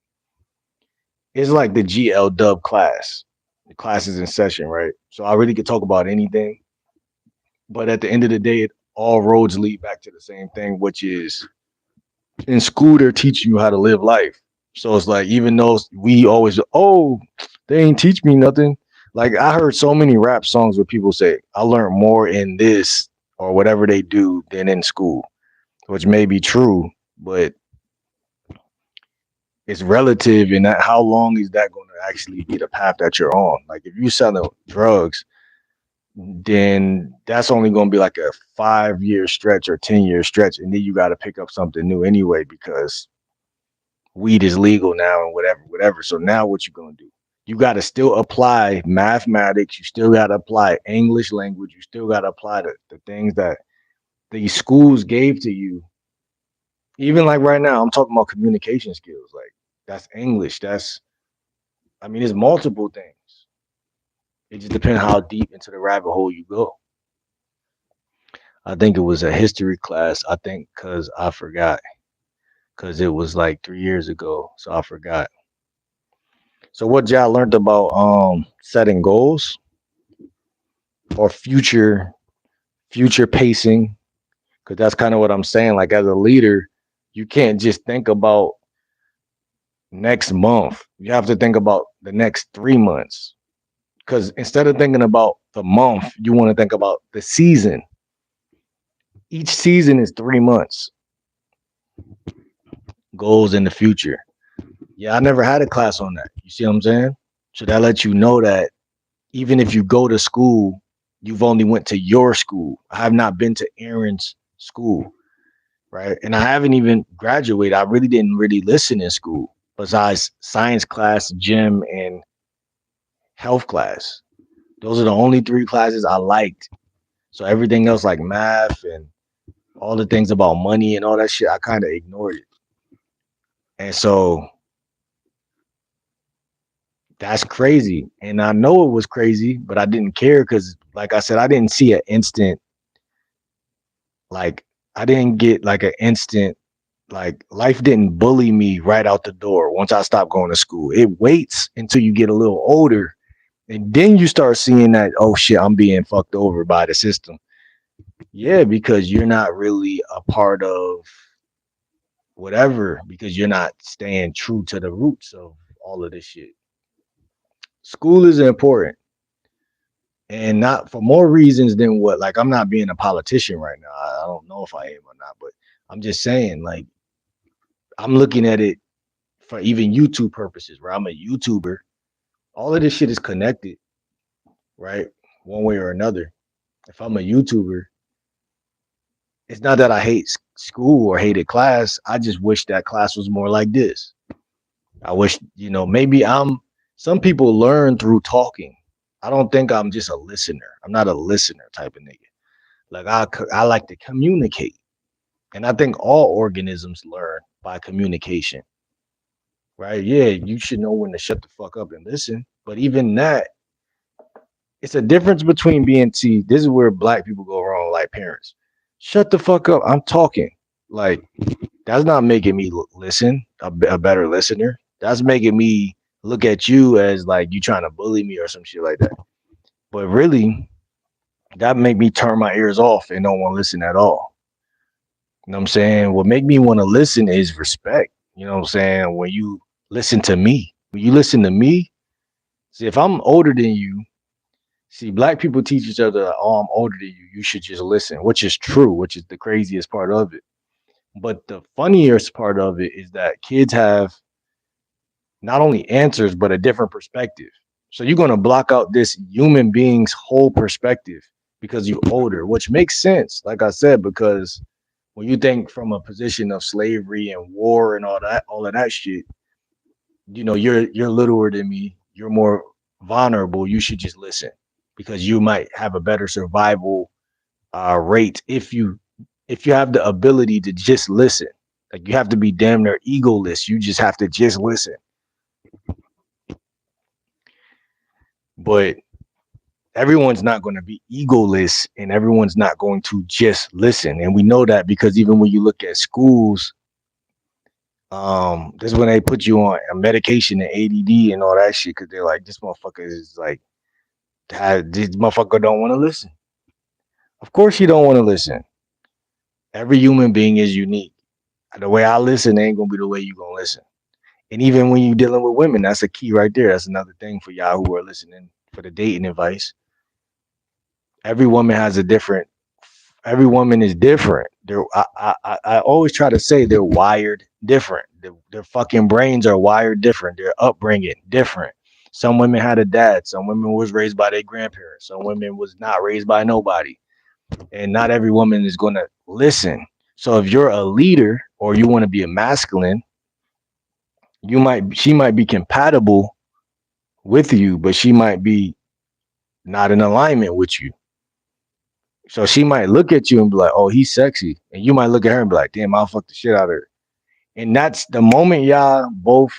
it's like the GL dub class, the classes in session, right? So I really could talk about anything. But at the end of the day, all roads lead back to the same thing, which is in school, they're teaching you how to live life. So it's like, even though we always, oh, they ain't teach me nothing. Like I heard so many rap songs where people say, I learned more in this or whatever they do than in school, which may be true, but it's relative in that how long is that going to actually be the path that you're on? Like if you're selling drugs, then that's only going to be like a 5 year stretch or 10 year stretch, and then you got to pick up something new anyway because weed is legal now and whatever, whatever. So now what you gonna do? You got to still apply mathematics. You still got to apply English language. You still got to apply the things that these schools gave to you. Even like right now, I'm talking about communication skills. Like that's English. I mean, it's multiple things. It just depends how deep into the rabbit hole you go. I think it was a history class. I think because I forgot, because it was like 3 years ago, so I forgot. So what y'all learned about setting goals or future pacing? Because that's kind of what I'm saying. Like as a leader, you can't just think about next month. You have to think about the next 3 months. Because instead of thinking about the month, you want to think about the season. Each season is 3 months. Goals in the future. Yeah, I never had a class on that. You see what I'm saying? So that lets you know that even if you go to school, you've only went to your school. I have not been to Aaron's school, right? And I haven't even graduated. I really didn't really listen in school besides science class, gym, and health class. Those are the only three classes I liked. So everything else like math and all the things about money and all that shit, I kind of ignored it. And so that's crazy. And I know it was crazy, but I didn't care because, like I said, I didn't see an instant, like, I didn't get like an instant, like, life didn't bully me right out the door once I stopped going to school. It waits until you get a little older. And then you start seeing that, oh shit, I'm being fucked over by the system. Yeah, because you're not really a part of whatever, because you're not staying true to the roots of all of this shit. School is important, and not for more reasons than what, like, I'm not being a politician right now. I don't know if I am or not, but I'm just saying, like, I'm looking at it for even YouTube purposes, where I'm a YouTuber. All of this shit is connected, right? One way or another. If I'm a YouTuber, it's not that I hate school or hated class. I just wish that class was more like this. I wish, maybe some people learn through talking. I don't think I'm just a listener. I'm not a listener type of nigga. Like, I like to communicate. And I think all organisms learn by communication, right? Yeah, you should know when to shut the fuck up and listen. But even that, it's a difference between being, see, this is where black people go wrong, like parents. Shut the fuck up. I'm talking. Like, that's not making me listen, a better listener. That's making me look at you as like you trying to bully me or some shit like that. But really, that make me turn my ears off and don't want to listen at all. You know what I'm saying? What make me want to listen is respect. You know what I'm saying? When you listen to me, when you listen to me, see, if I'm older than you, see, black people teach each other, oh, I'm older than you. You should just listen, which is true, which is the craziest part of it. But the funniest part of it is that kids have not only answers, but a different perspective. So you're going to block out this human being's whole perspective because you're older, which makes sense. Like I said, because when you think from a position of slavery and war and all of that shit, you're littler than me. You're more vulnerable. You should just listen because you might have a better survival rate if you have the ability to just listen. Like, you have to be damn near egoless. You just have to just listen. But everyone's not going to be egoless and everyone's not going to just listen. And we know that because even when you look at schools, this is when they put you on a medication and ADD and all that shit because they're like, this motherfucker is like, this motherfucker don't want to listen. Of course you don't want to listen. Every human being is unique. The way I listen ain't going to be the way you going to listen. And even when you're dealing with women, that's a key right there. That's another thing for y'all who are listening for the dating advice. Every woman has a different. Every woman is different. I always try to say they're wired different. Their fucking brains are wired different. Their upbringing different. Some women had a dad. Some women was raised by their grandparents. Some women was not raised by nobody. And not every woman is going to listen. So if you're a leader or you want to be a masculine, she might be compatible with you, but she might be not in alignment with you. So she might look at you and be like, oh, he's sexy. And you might look at her and be like, damn, I'll fuck the shit out of her. And that's the moment y'all both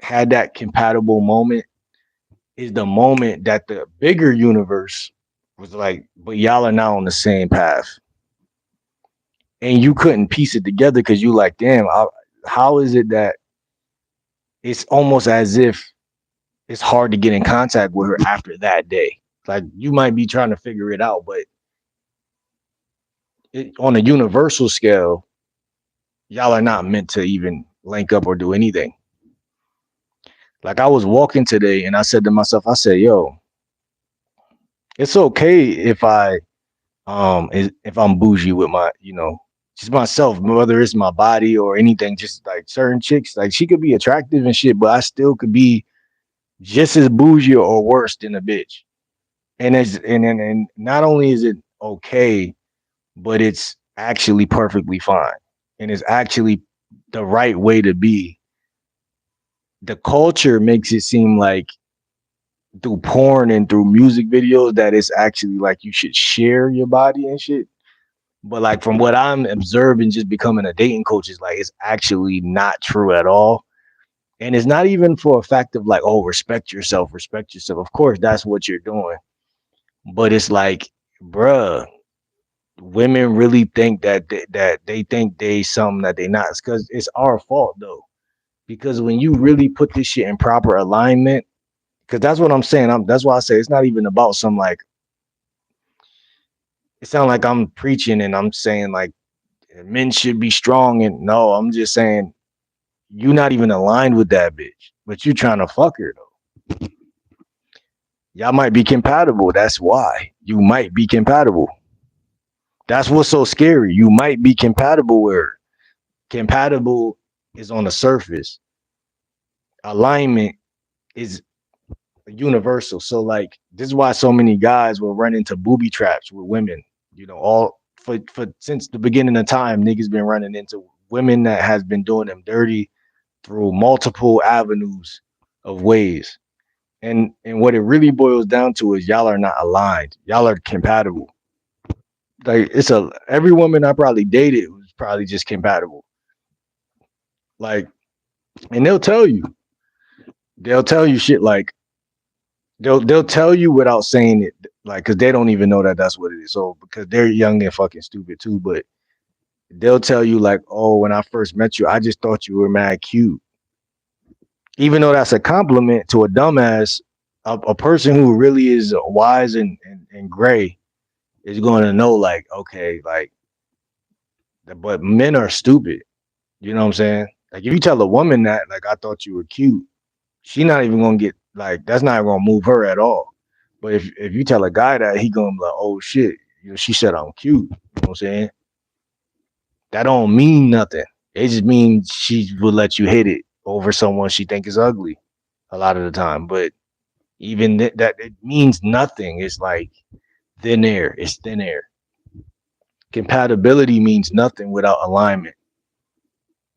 had that compatible moment, is the moment that the bigger universe was like, but y'all are now on the same path. And you couldn't piece it together because you like, damn, how is it that it's almost as if it's hard to get in contact with her after that day? Like, you might be trying to figure it out, but on a universal scale, y'all are not meant to even link up or do anything. Like, I was walking today and I said to myself, I said, yo, it's okay if I'm bougie with my, just myself, whether it's my body or anything, just like certain chicks, like, she could be attractive and shit, but I still could be just as bougie or worse than a bitch. And not only is it okay, but it's actually perfectly fine. And it's actually the right way to be. The culture makes it seem like through porn and through music videos that it's actually like you should share your body and shit. But like from what I'm observing, just becoming a dating coach is like it's actually not true at all. And it's not even for a fact of like, oh, respect yourself, respect yourself. Of course, that's what you're doing. But it's like, bruh, women really think that they think they something that they not. It's because it's our fault though. Because when you really put this shit in proper alignment, because that's what I'm saying. That's why I say it's not even about some like. It sounds like I'm preaching and I'm saying like men should be strong. And no, I'm just saying you not even aligned with that bitch, but you trying to fuck her though. Y'all might be compatible. That's why you might be compatible. That's what's so scary. You might be compatible with her. Compatible is on the surface. Alignment is universal. So like this is why so many guys will run into booby traps with women. You know, all for since the beginning of time, niggas been running into women that has been doing them dirty through multiple avenues of ways. And what it really boils down to is y'all are not aligned. Y'all are compatible. Like it's a every woman I probably dated was probably just compatible. Like, and they'll tell you shit like they'll tell you without saying it, like because they don't even know that that's what it is. So because they're young and fucking stupid too, but they'll tell you like, oh, when I first met you, I just thought you were mad cute. Even though that's a compliment to a dumbass, a person who really is wise and gray is going to know like, okay, like, but men are stupid. You know what I'm saying? Like if you tell a woman that, like, I thought you were cute, she not even gonna get like that's not gonna move her at all. But if you tell a guy that, he gonna be like, oh shit, you know, she said I'm cute. You know what I'm saying? That don't mean nothing. It just means she will let you hit it over someone she think is ugly a lot of the time. But even that it means nothing. It's like thin air. It's thin air. Compatibility means nothing without alignment.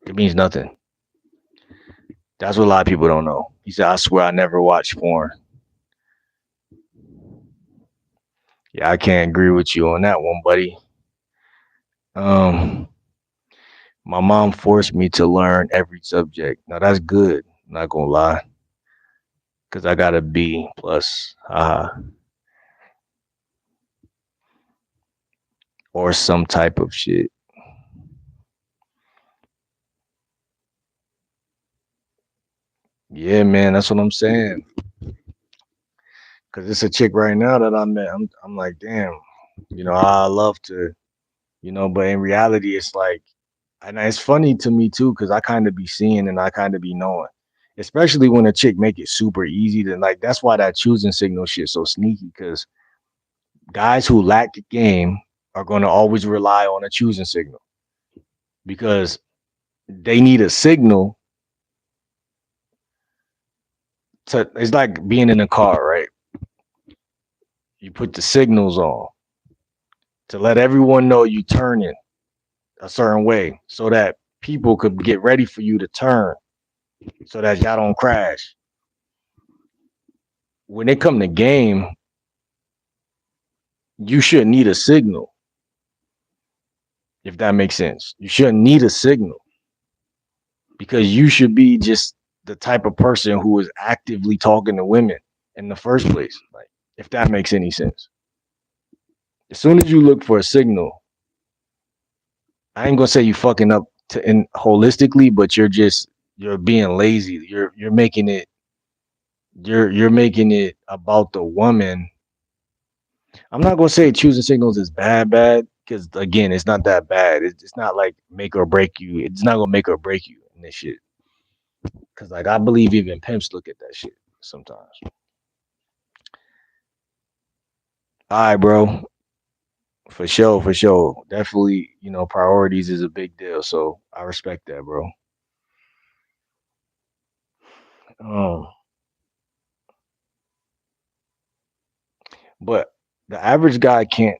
It means nothing. That's what a lot of people don't know. He said, I swear I never watched porn. Yeah, I can't agree with you on that one, buddy. Um, my mom forced me to learn every subject. Now that's good. I'm not gonna lie, cause I got a B plus, or some type of shit. Yeah, man, that's what I'm saying. Cause it's a chick right now that I met. I'm like, damn, you know, I love to, you know, but in reality, it's like, and it's funny to me too, cause I kind of be seeing and I kind of be knowing, especially when a chick make it super easy to like. That's why that choosing signal shit so sneaky, cause guys who lack the game are going to always rely on a choosing signal because they need a signal to. It's like being in a car, right? You put the signals on to let everyone know you turning a certain way so that people could get ready for you to turn so that y'all don't crash. When they come to game, you shouldn't need a signal, if that makes sense. You shouldn't need a signal because you should be just the type of person who is actively talking to women in the first place. Like, if that makes any sense. As soon as you look for a signal, I ain't gonna say you fucking up to in holistically, but you're being lazy. You're making it you're making it about the woman. I'm not gonna say choosing signals is bad because again, it's not that bad. It's not like make or break you. It's not gonna make or break you in this shit. Cause like I believe even pimps look at that shit sometimes. All right, bro. For sure, for sure. Definitely, you know, priorities is a big deal. So I respect that, bro. Um, but the average guy can't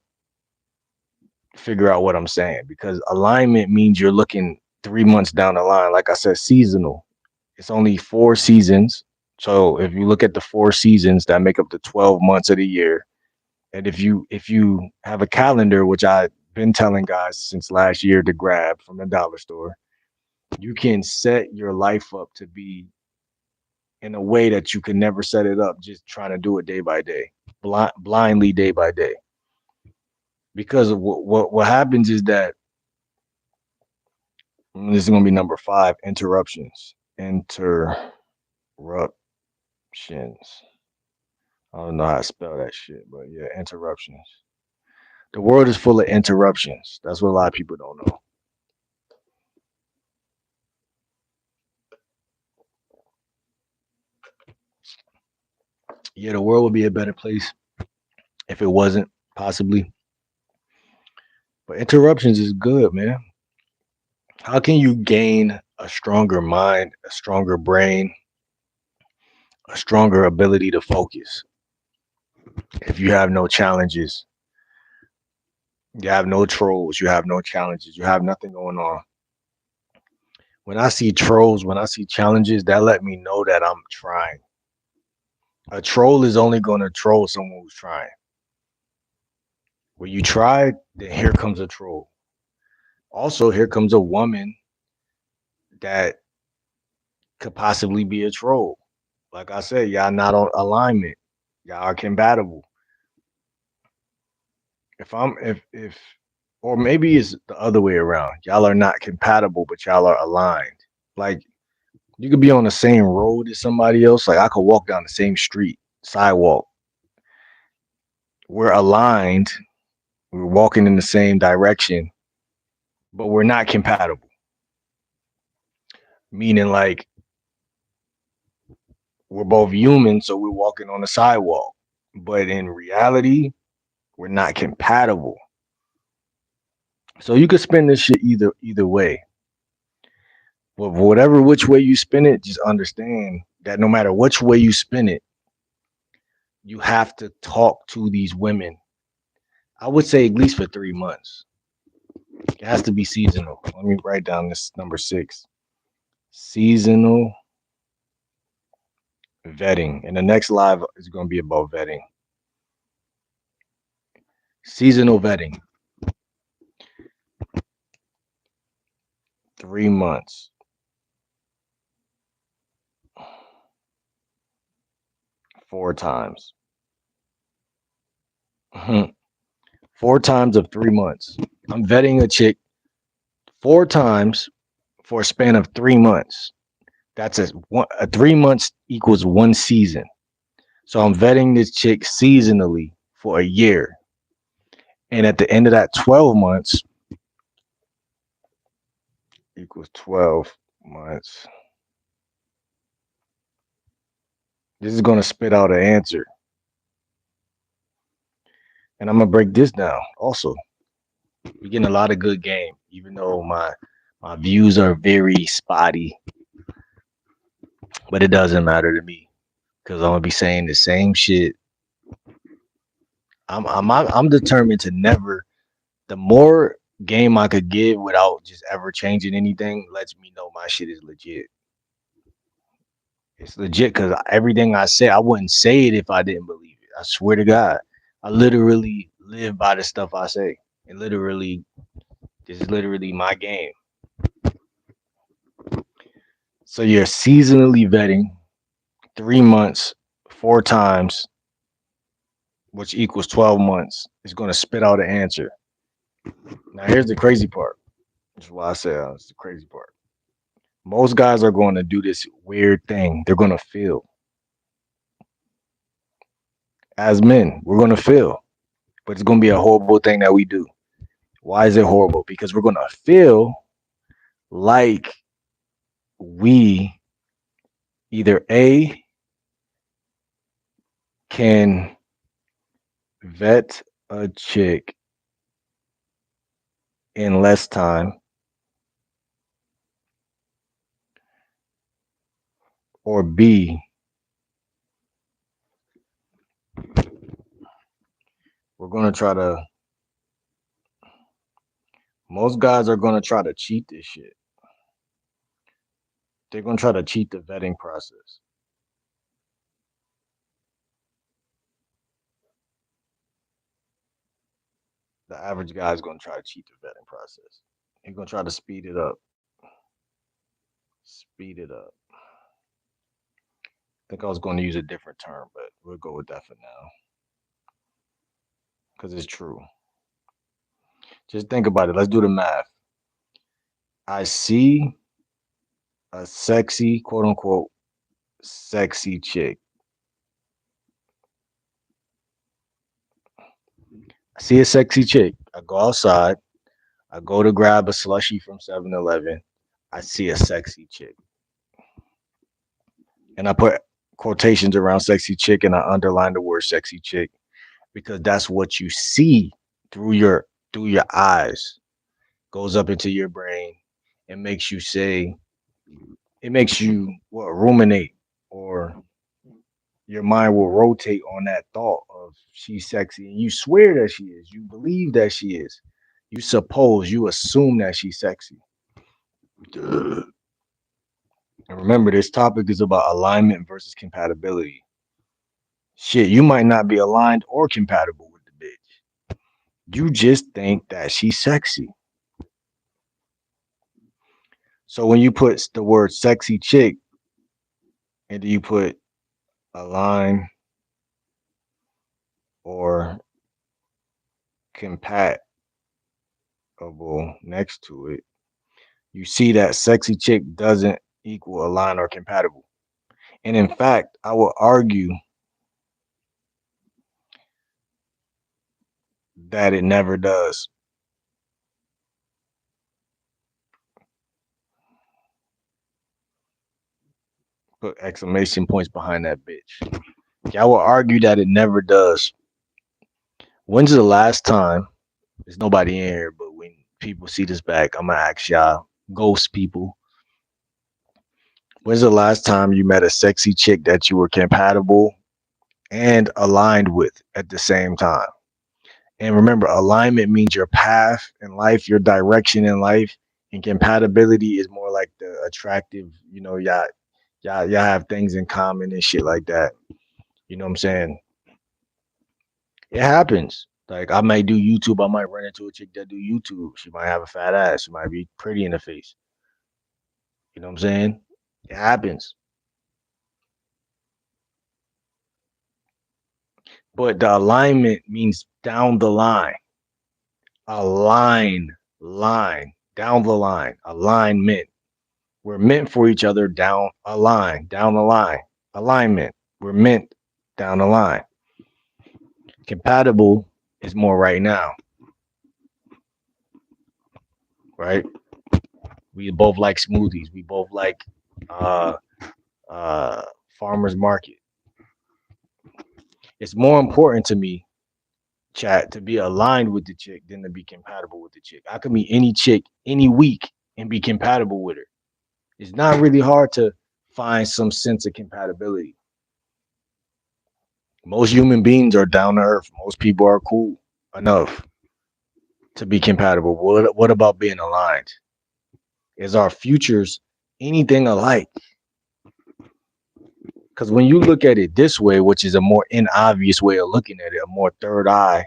figure out what I'm saying because alignment means you're looking 3 months down the line. Like I said, seasonal. It's only 4 seasons. So if you look at the 4 seasons that make up the 12 months of the year, and if you have a calendar, which I been telling guys since last year to grab from the dollar store. You can set your life up to be in a way that you can never set it up just trying to do it day by day, blindly day by day. Because what happens is that this is going to be number 5, interruptions. Interruptions. I don't know how to spell that shit, but yeah, interruptions. The world is full of interruptions. That's what a lot of people don't know. Yeah, the world would be a better place if it wasn't, possibly. But interruptions is good, man. How can you gain a stronger mind, a stronger brain, a stronger ability to focus if you have no challenges? You have no trolls, you have no challenges, you have nothing going on. When I see trolls, when I see challenges, that let me know that I'm trying. A troll is only going to troll someone who's trying. When you try, then here comes a troll. Also, here comes a woman that could possibly be a troll. Like I said, y'all not on alignment. Y'all are compatible. If or maybe it's the other way around. Y'all are not compatible, but y'all are aligned. Like you could be on the same road as somebody else. Like I could walk down the same street, sidewalk. We're aligned. We're walking in the same direction, but we're not compatible. Meaning like we're both human, so we're walking on the sidewalk. But in reality, we're not compatible. So you could spin this shit either way. But whatever which way you spin it, just understand that no matter which way you spin it, you have to talk to these women. I would say at least for 3 months. It has to be seasonal. Let me write down this number 6. Seasonal vetting. And the next live is going to be about vetting. Seasonal vetting. 3 months. 4 times. 4 times of 3 months. I'm vetting a chick 4 times for a span of 3 months. That's a 3 months equals 1 season. So I'm vetting this chick seasonally for a year. And at the end of that 12 months equals 12 months. This is going to spit out an answer. And I'm going to break this down also. We're getting a lot of good game, even though my views are very spotty. But it doesn't matter to me because I'm going to be saying the same shit. I'm determined to never. The more game I could give without just ever changing anything lets me know my shit is legit. It's legit because everything I say, I wouldn't say it if I didn't believe it. I swear to God. I literally live by the stuff I say. And literally, this is literally my game. So you're seasonally vetting 3 months, 4 times, which equals 12 months. It's going to spit out an answer. Now, here's the crazy part. That's why I say it's the crazy part. Most guys are going to do this weird thing. They're going to feel. As men, we're going to feel. But it's going to be a horrible thing that we do. Why is it horrible? Because we're going to feel like we either A, can vet a chick in less time, or B, we're going to try to, most guys are going to try to cheat this shit. They're going to try to cheat the vetting process. The average guy is gonna try to cheat the vetting process. He's gonna try to speed it up. Speed it up. I think I was going to use a different term, but we'll go with that for now because it's true. Just think about it. Let's do the math. I see a sexy, quote unquote, sexy chick. I see a sexy chick. I go outside. I go to grab a slushie from 7-Eleven. I see a sexy chick. And I put quotations around sexy chick and I underline the word sexy chick because that's what you see through your eyes. Goes up into your brain and makes you say it makes you what ruminate or your mind will rotate on that thought of she's sexy and you swear that she is, you believe that she is, you suppose, you assume that she's sexy. And remember, this topic is about alignment versus compatibility. Shit, you might not be aligned or compatible with the bitch. You just think that she's sexy. So when you put the word sexy chick and then you put align or compatible next to it, you see that sexy chick doesn't equal align or compatible. And in fact, I would argue that it never does. Put exclamation points behind that bitch. Yeah, I would argue that it never does. When's the last time? There's nobody in here, but when people see this back, I'm gonna ask y'all, ghost people. When's the last time you met a sexy chick that you were compatible and aligned with at the same time? And remember, alignment means your path in life, your direction in life, and compatibility is more like the attractive, y'all have things in common and shit like that. You know what I'm saying? It happens. Like I might do YouTube, I might run into a chick that do YouTube. She might have a fat ass, she might be pretty in the face. You know what I'm saying? It happens. But the alignment means down the line. Align, line, down the line, alignment. We're meant for each other down a line, down the line. Alignment. We're meant down the line. Compatible is more right now, right? We both like smoothies. We both like uh farmers market. It's more important to me, chat, to be aligned with the chick than to be compatible with the chick. I could meet any chick any week and be compatible with her. It's not really hard to find some sense of compatibility. Most human beings are down to earth. Most people are cool enough to be compatible. What about being aligned? Is our futures anything alike? Because when you look at it this way, which is a more inobvious way of looking at it, a more third eye,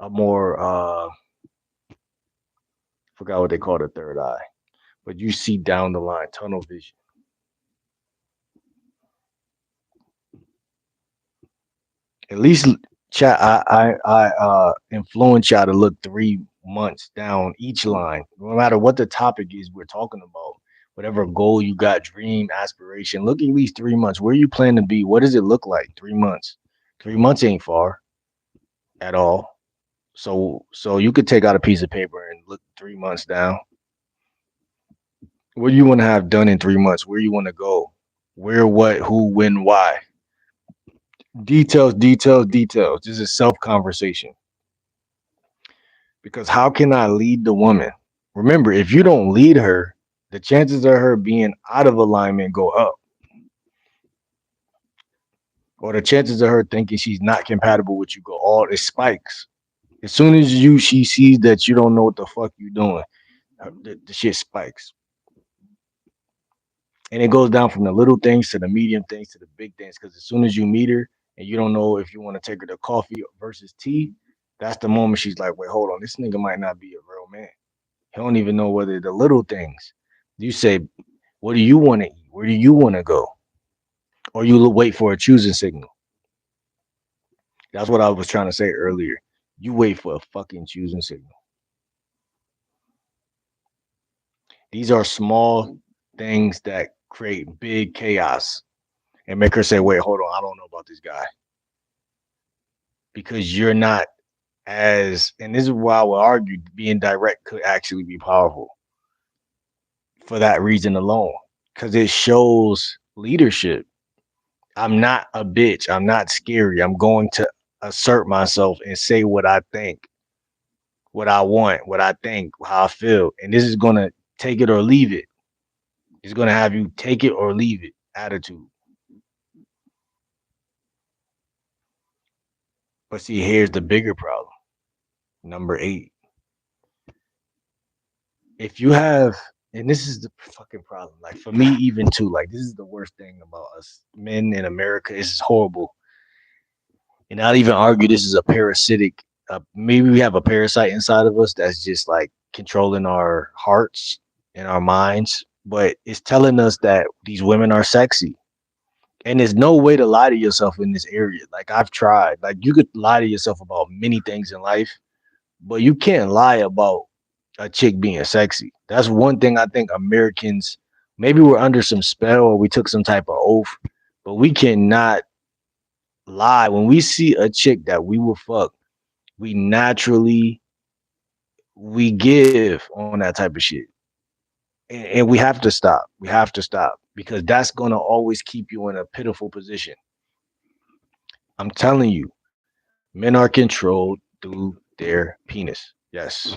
a more forgot what they call the third eye, but you see down the line, tunnel vision. At least chat, I influence y'all to look 3 months down each line, no matter what the topic is we're talking about. Whatever goal you got, dream, aspiration, look at least 3 months. Where you plan to be? What does it look like? 3 months. 3 months ain't far at all. So you could take out a piece of paper and look 3 months down. What do you want to have done in 3 months? Where you want to go? Where, what, who, when, why? Details, details, details. This is self conversation. Because how can I lead the woman? Remember, if you don't lead her, the chances of her being out of alignment go up. Or the chances of her thinking she's not compatible with you go all it spikes. As soon as she sees that you don't know what the fuck you doing, the shit spikes. And it goes down from the little things to the medium things to the big things. Because as soon as you meet her and you don't know if you want to take her to coffee versus tea, That's the moment she's like, wait, hold on, this nigga might not be a real man. He don't even know whether the little things. You say, what do you want to eat? Where do you want to go? Or you wait for a choosing signal. That's what I was trying to say earlier. You wait for a fucking choosing signal. These are small things that create big chaos and make her say, wait, hold on, I don't know about this guy. Because you're not and this is why I would argue being direct could actually be powerful for that reason alone. Because it shows leadership. I'm not a bitch. I'm not scary. I'm going to assert myself and say what I think, what I want, what I think, how I feel. And this is going to take it or leave it. It's going to have you take it or leave it attitude. But see, here's the bigger problem. Number 8. If you have, and this is the fucking problem, like for me, even too, like this is the worst thing about us men in America. This is horrible. And I'll even argue this is a parasitic, maybe we have a parasite inside of us that's just like controlling our hearts and our minds, but it's telling us that these women are sexy. And there's no way to lie to yourself in this area. Like I've tried. Like you could lie to yourself about many things in life, but you can't lie about a chick being sexy. That's one thing I think Americans, maybe we're under some spell or we took some type of oath, but we cannot lie. When we see a chick that we will fuck, we naturally we give on that type of shit. And we have to stop. We have to stop because that's gonna always keep you in a pitiful position. I'm telling you, men are controlled through their penis. Yes.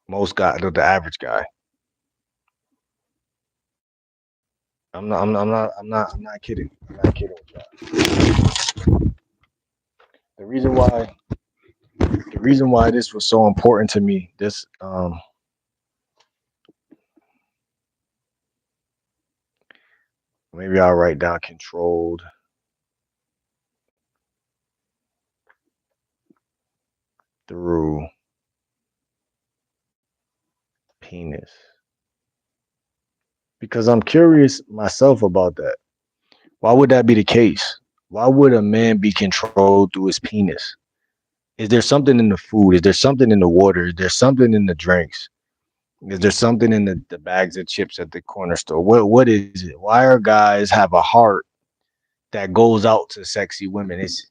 Most guy, the average guy. I'm not kidding. I'm not kidding with y'all. The reason why the reason why this was so important to me, this maybe I'll write down controlled through penis. Because I'm curious myself about that. Why would that be the case? Why would a man be controlled through his penis? Is there something in the food? Is there something in the water? Is there something in the drinks? Is there something in the bags of chips at the corner store? What is it? Why are guys have a heart that goes out to sexy women? It's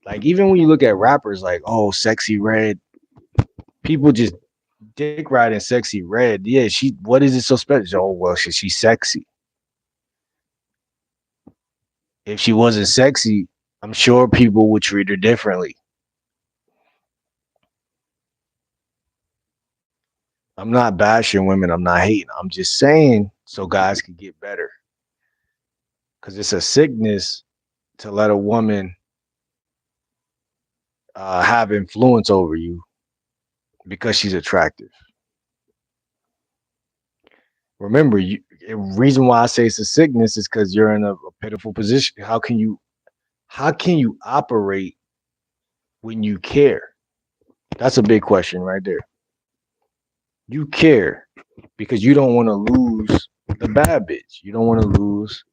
like even when you look at rappers like, oh, Sexy Red, people just dick riding Sexy Red. Yeah, she what is it so special? Oh well, she's sexy. If she wasn't sexy, I'm sure people would treat her differently. I'm not bashing women. I'm not hating. I'm just saying so guys can get better. Because it's a sickness to let a woman have influence over you because she's attractive. Remember, the reason why I say it's a sickness is because you're in a pitiful position. How can you operate when you care? That's a big question right there. You care because you don't want to lose the bad bitch. You don't want to lose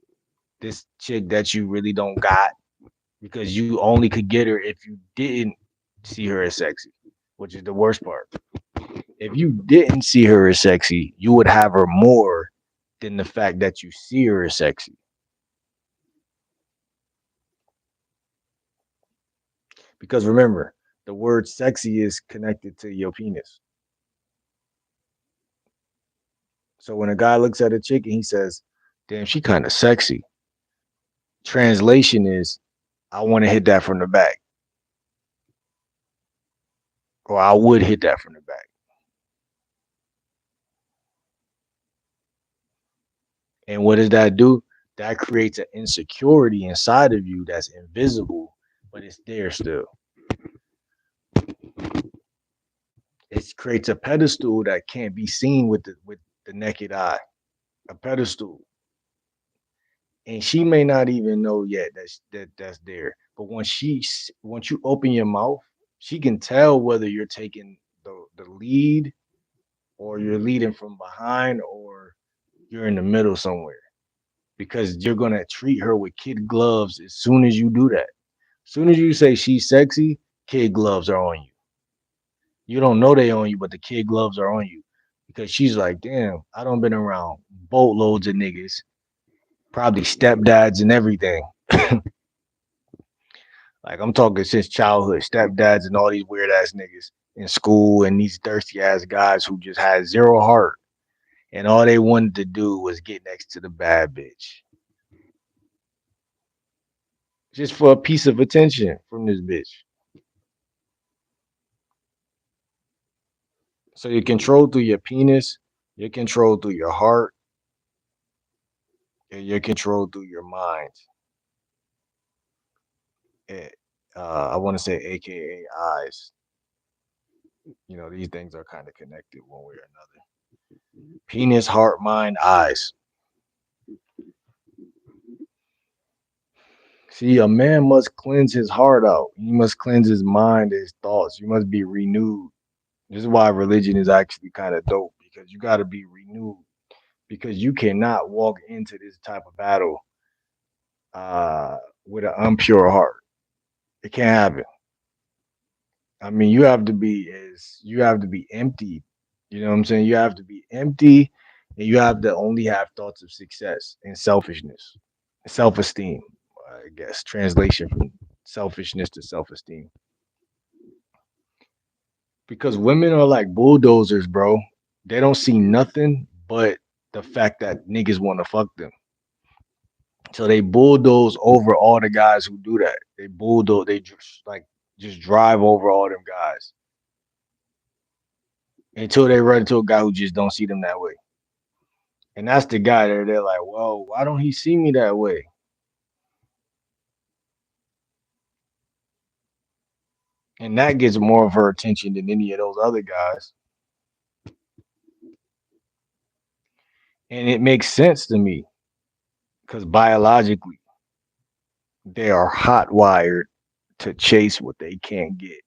this chick that you really don't got because you only could get her if you didn't see her as sexy, which is the worst part. If you didn't see her as sexy, you would have her more than the fact that you see her as sexy. Because remember, the word sexy is connected to your penis. So when a guy looks at a chick and he says, damn, she kind of sexy. Translation is, I want to hit that from the back. Or I would hit that from the back. And what does that do? That creates an insecurity inside of you that's invisible, but it's there still. It creates a pedestal that can't be seen with the naked eye. A pedestal. And she may not even know yet that's there. But once you open your mouth, she can tell whether you're taking the lead or you're leading from behind or you're in the middle somewhere because you're gonna treat her with kid gloves as soon as you do that. As soon as you say she's sexy, kid gloves are on you. You don't know they on you, but the kid gloves are on you because she's like, damn, I don't been around boatloads of niggas, probably stepdads and everything. Like I'm talking since childhood, stepdads and all these weird ass niggas in school and these thirsty ass guys who just had zero heart and all they wanted to do was get next to the bad bitch just for a piece of attention from this bitch. So you're controlled through your penis, you're controlled through your heart, and you're controlled through your mind. Eh, I want to say, AKA eyes. You know, these things are kind of connected one way or another. Penis, heart, mind, eyes. See, a man must cleanse his heart out. He must cleanse his mind, his thoughts. You must be renewed. This is why religion is actually kind of dope because you got to be renewed because you cannot walk into this type of battle uh, with an impure heart. It can't happen. I mean, you have to be empty. You know what I'm saying? You have to be empty and you have to only have thoughts of success and selfishness, self-esteem, I guess. Translation from selfishness to self-esteem. Because women are like bulldozers, bro. They don't see nothing but the fact that niggas want to fuck them. So they bulldoze over all the guys who do that. They bulldoze, just drive over all them guys until they run into a guy who just don't see them that way. And that's the guy that they're like, well, why don't he see me that way? And that gets more of her attention than any of those other guys. And it makes sense to me because biologically, they are hot wired to chase what they can't get.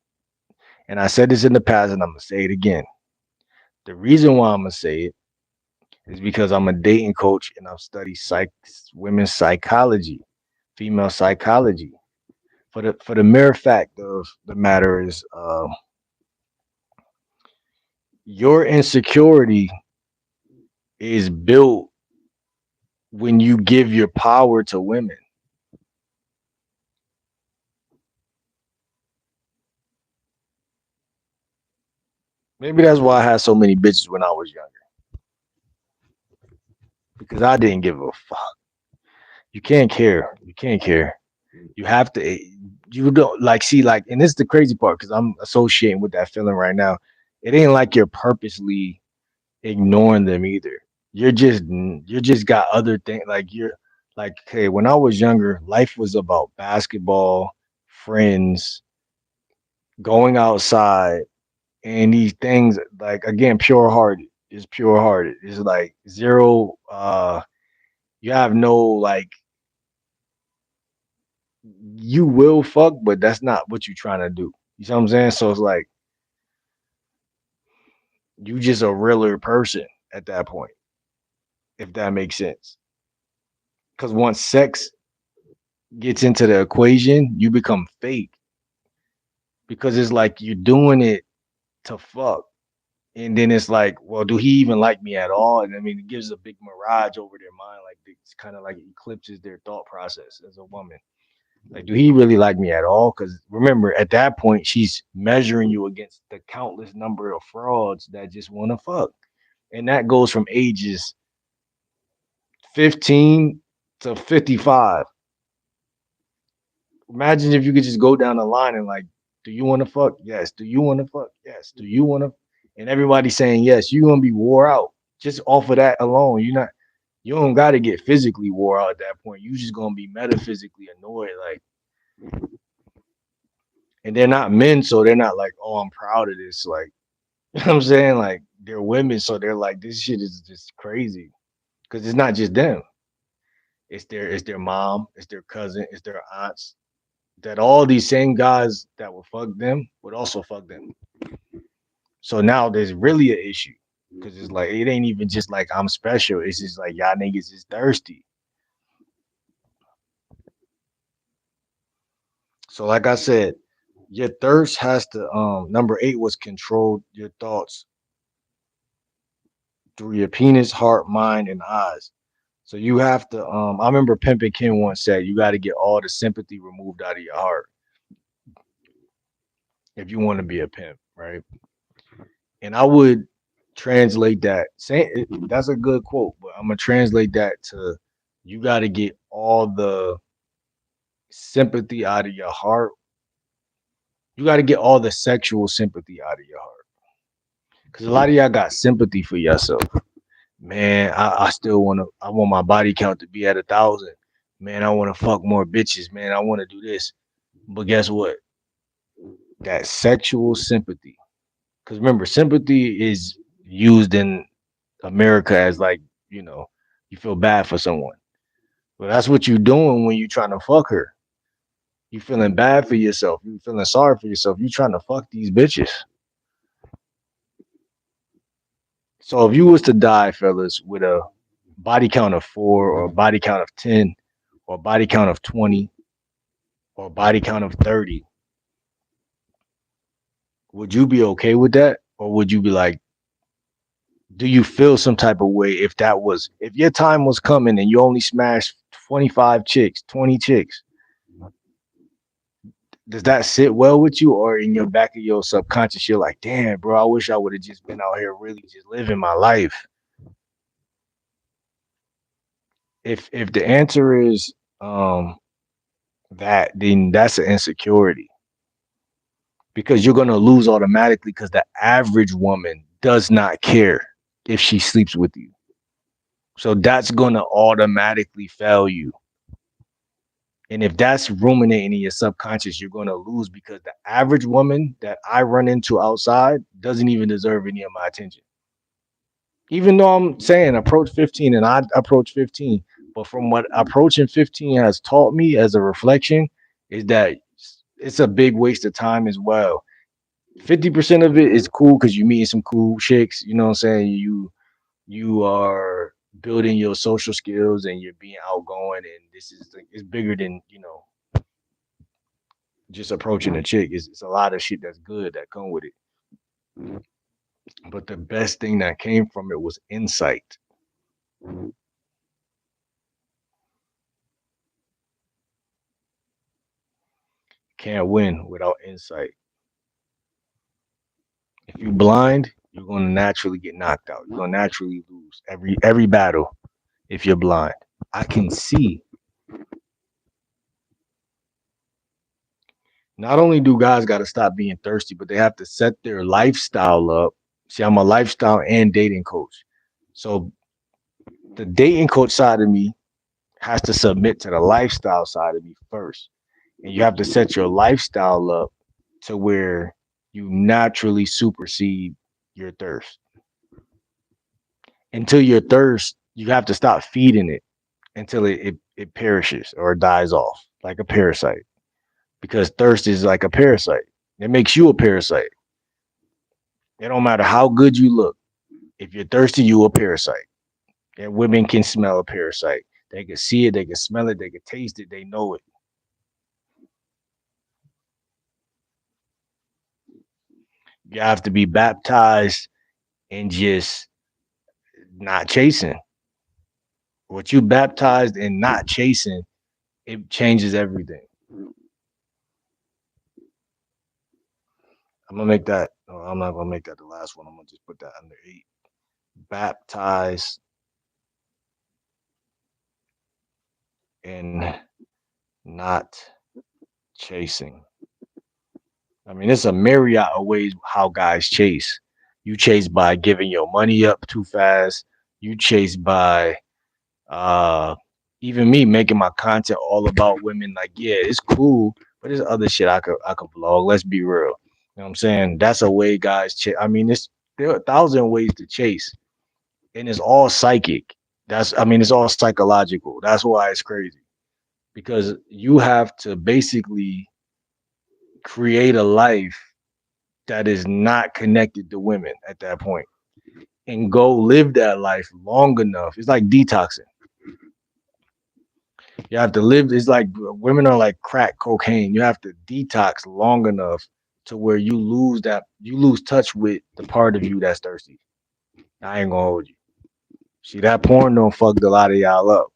And I said this in the past and I'm going to say it again. The reason why I'm going to say it is because I'm a dating coach and I've studied women's psychology, female psychology. For the mere fact of the matter is, your insecurity is built when you give your power to women. Maybe that's why I had so many bitches when I was younger because I didn't give a fuck. You can't care. You can't care. You have to. You don't like see like, and this is the crazy part because I'm associating with that feeling right now. It ain't like you're purposely ignoring them either. You're just got other things like you're like, hey, when I was younger, life was about basketball, friends, going outside, and these things like again, pure hearted. Is pure hearted. It's like zero. You have no like you will fuck, but that's not what you're trying to do. You see what I'm saying? So it's like you just a realer person at that point, if that makes sense. Because once sex gets into the equation, you become fake because it's like you're doing it to fuck. And then it's like, well, do he even like me at all? And I mean, it gives a big mirage over their mind. Like it's kind of like it eclipses their thought process as a woman. Like, do he really like me at all? Because remember, at that point, she's measuring you against the countless number of frauds that just want to fuck. And that goes from ages 15 to 55. Imagine if you could just go down the line and like, do you want to fuck? Yes. Do you want to fuck? Yes. Do you want to? And everybody saying yes. You're gonna be wore out just off of that alone. You're not. You don't got to get physically wore out at that point. You just gonna be metaphysically annoyed. Like, and they're not men, so they're not like, oh, I'm proud of this. Like, you know what I'm saying? Like, they're women, so they're like, this shit is just crazy because it's not just them. It's their mom, it's their cousin, it's their aunts, that all these same guys that would fuck them would also fuck them. So now there's really an issue because it's like it ain't even just like I'm special. It's just like y'all niggas is thirsty. So like I said, your thirst has to number 8 was control your thoughts through your penis, heart, mind, and eyes. So you have to I remember Pimpin' Ken once said you got to get all the sympathy removed out of your heart if you want to be a pimp, right? And I would translate that. Say that's a good quote, but I'm gonna translate that to you got to get all the sympathy out of your heart. You got to get all the sexual sympathy out of your heart. Because a lot of y'all got sympathy for yourself. Man, I still want to, I want my body count to be at 1,000. Man, I want to fuck more bitches. Man, I want to do this. But guess what? That sexual sympathy. Because remember, sympathy is used in America as like, you know, you feel bad for someone. But that's what you're doing when you're trying to fuck her. You feeling bad for yourself. You feeling sorry for yourself. You trying to fuck these bitches. So if you was to die, fellas, with a body count of 4 or a body count of 10 or a body count of 20 or a body count of 30, would you be okay with that? Or would you be like, do you feel some type of way if that was, if your time was coming and you only smashed 25 chicks, 20 chicks, does that sit well with you? Or in your back of your subconscious, you're like, damn, bro, I wish I would have just been out here really just living my life. If the answer is that, then that's an insecurity because you're gonna lose automatically because the average woman does not care if she sleeps with you. So that's gonna automatically fail you. And if that's ruminating in your subconscious, you're gonna lose because the average woman that I run into outside doesn't even deserve any of my attention. Even though I'm saying approach 15 and I approach 15, but from what approaching 15 has taught me as a reflection is that it's a big waste of time as well. 50% of it is cool because you meeting some cool chicks, you know what I'm saying? You are building your social skills and you're being outgoing and this is like, it's bigger than, you know, just approaching a chick. It's a lot of shit that's good that come with it. But the best thing that came from it was insight. Can't win without insight. If you blind, you're gonna naturally get knocked out. You're gonna naturally lose every battle if you're blind. I can see. Not only do guys gotta stop being thirsty, but they have to set their lifestyle up. See, I'm a lifestyle and dating coach. So the dating coach side of me has to submit to the lifestyle side of me first. And you have to set your lifestyle up to where you naturally supersede your thirst. Until your thirst, you have to stop feeding it until it perishes or dies off like a parasite. Because thirst is like a parasite. It makes you a parasite. It don't matter how good you look. If you're thirsty, you a parasite. And women can smell a parasite. They can see it, they can smell it, they can taste it, they know it. You have to be baptized and just not chasing. What you baptized and not chasing, it changes everything. I'm gonna make that. No, I'm not gonna make that the last one. I'm gonna just put that under 8. Baptized and not chasing. I mean, it's a myriad of ways how guys chase. You chase by giving your money up too fast. You chase by uh even me making my content all about women. Like, yeah, it's cool, but there's other shit I could vlog. Let's be real. You know what I'm saying? That's a way guys chase. I mean, there are 1,000 ways to chase, and it's all psychic. I mean, it's all psychological. That's why it's crazy because you have to basically create a life that is not connected to women at that point and go live that life long enough. It's like detoxing. You have to live. It's like women are like crack cocaine. You have to detox long enough to where you lose touch with the part of you that's thirsty. I ain't gonna hold you. See, that porn don't fucked a lot of y'all up.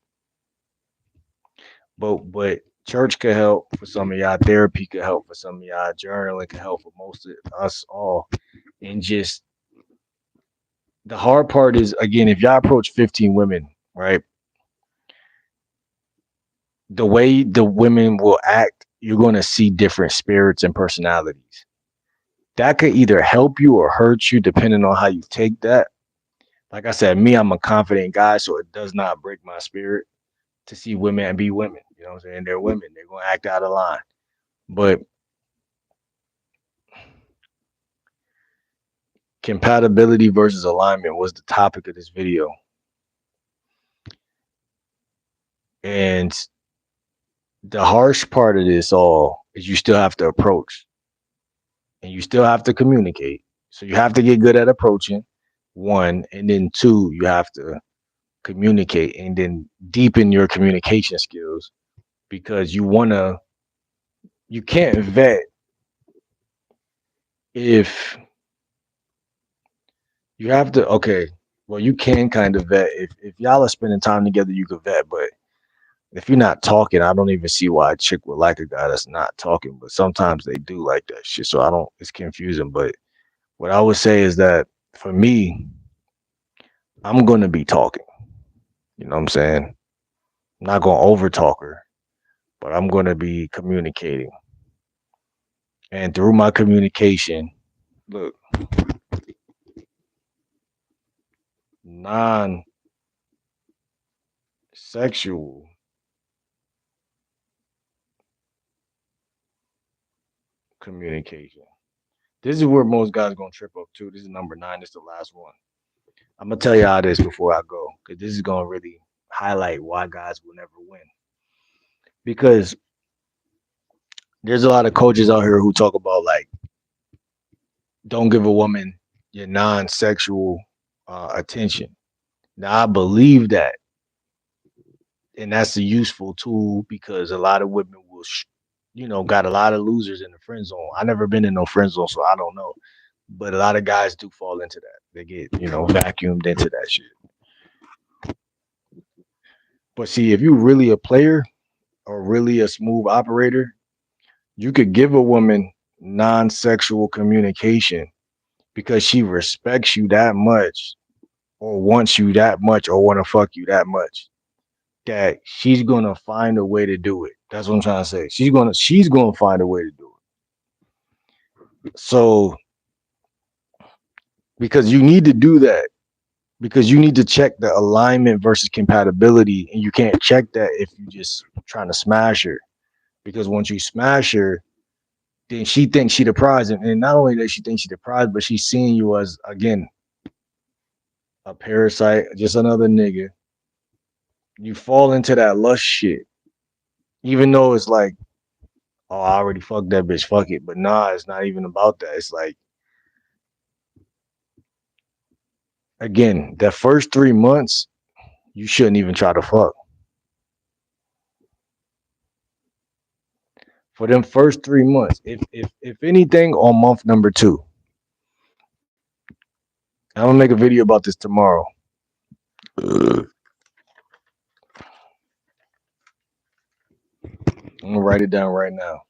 But church could help for some of y'all. Therapy could help for some of y'all. Journaling could help for most of us all. And just the hard part is, again, if y'all approach 15 women, right? The way the women will act, you're going to see different spirits and personalities. That could either help you or hurt you depending on how you take that. Like I said, me, I'm a confident guy, so it does not break my spirit to see women and be women. You know what I'm saying? They're women. They're going to act out of line. But compatibility versus alignment was the topic of this video. And the harsh part of this all is you still have to approach and you still have to communicate. So you have to get good at approaching, one, and then two, you have to communicate and then deepen your communication skills because you can't vet if you have to, okay, well, you can kind of vet. If y'all are spending time together, you can vet, but if you're not talking, I don't even see why a chick would like a guy that's not talking, but sometimes they do like that shit. So I don't, it's confusing. But what I would say is that for me, I'm going to be talking. You know what I'm saying? I'm not going to over talk her, but I'm going to be communicating. And through my communication, look, non sexual communication. This is where most guys are going to trip up too. This is number 9. This is the last one. I'm going to tell y'all this before I go because this is going to really highlight why guys will never win. Because there's a lot of coaches out here who talk about like, don't give a woman your non-sexual attention. Now I believe that, and that's a useful tool because a lot of women will, got a lot of losers in the friend zone. I never been in no friend zone, so I don't know. But a lot of guys do fall into that. They get, vacuumed into that shit. But see, if you really a player or really a smooth operator, you could give a woman non-sexual communication because she respects you that much or wants you that much or want to fuck you that much that she's gonna find a way to do it. That's what I'm trying to say. She's gonna find a way to do it. So because you need to do that because you need to check the alignment versus compatibility, and you can't check that if you just trying to smash her. Because once you smash her, then she thinks she the prize, and not only that she thinks she the prize, but she's seeing you as again a parasite, just another nigga. You fall into that lust shit, even though it's like, oh, I already fucked that bitch, fuck it. But nah, it's not even about that. It's like, again, that first 3 months, you shouldn't even try to fuck. For them first 3 months, if anything, on month number 2, I'm gonna make a video about this tomorrow. I'm gonna write it down right now.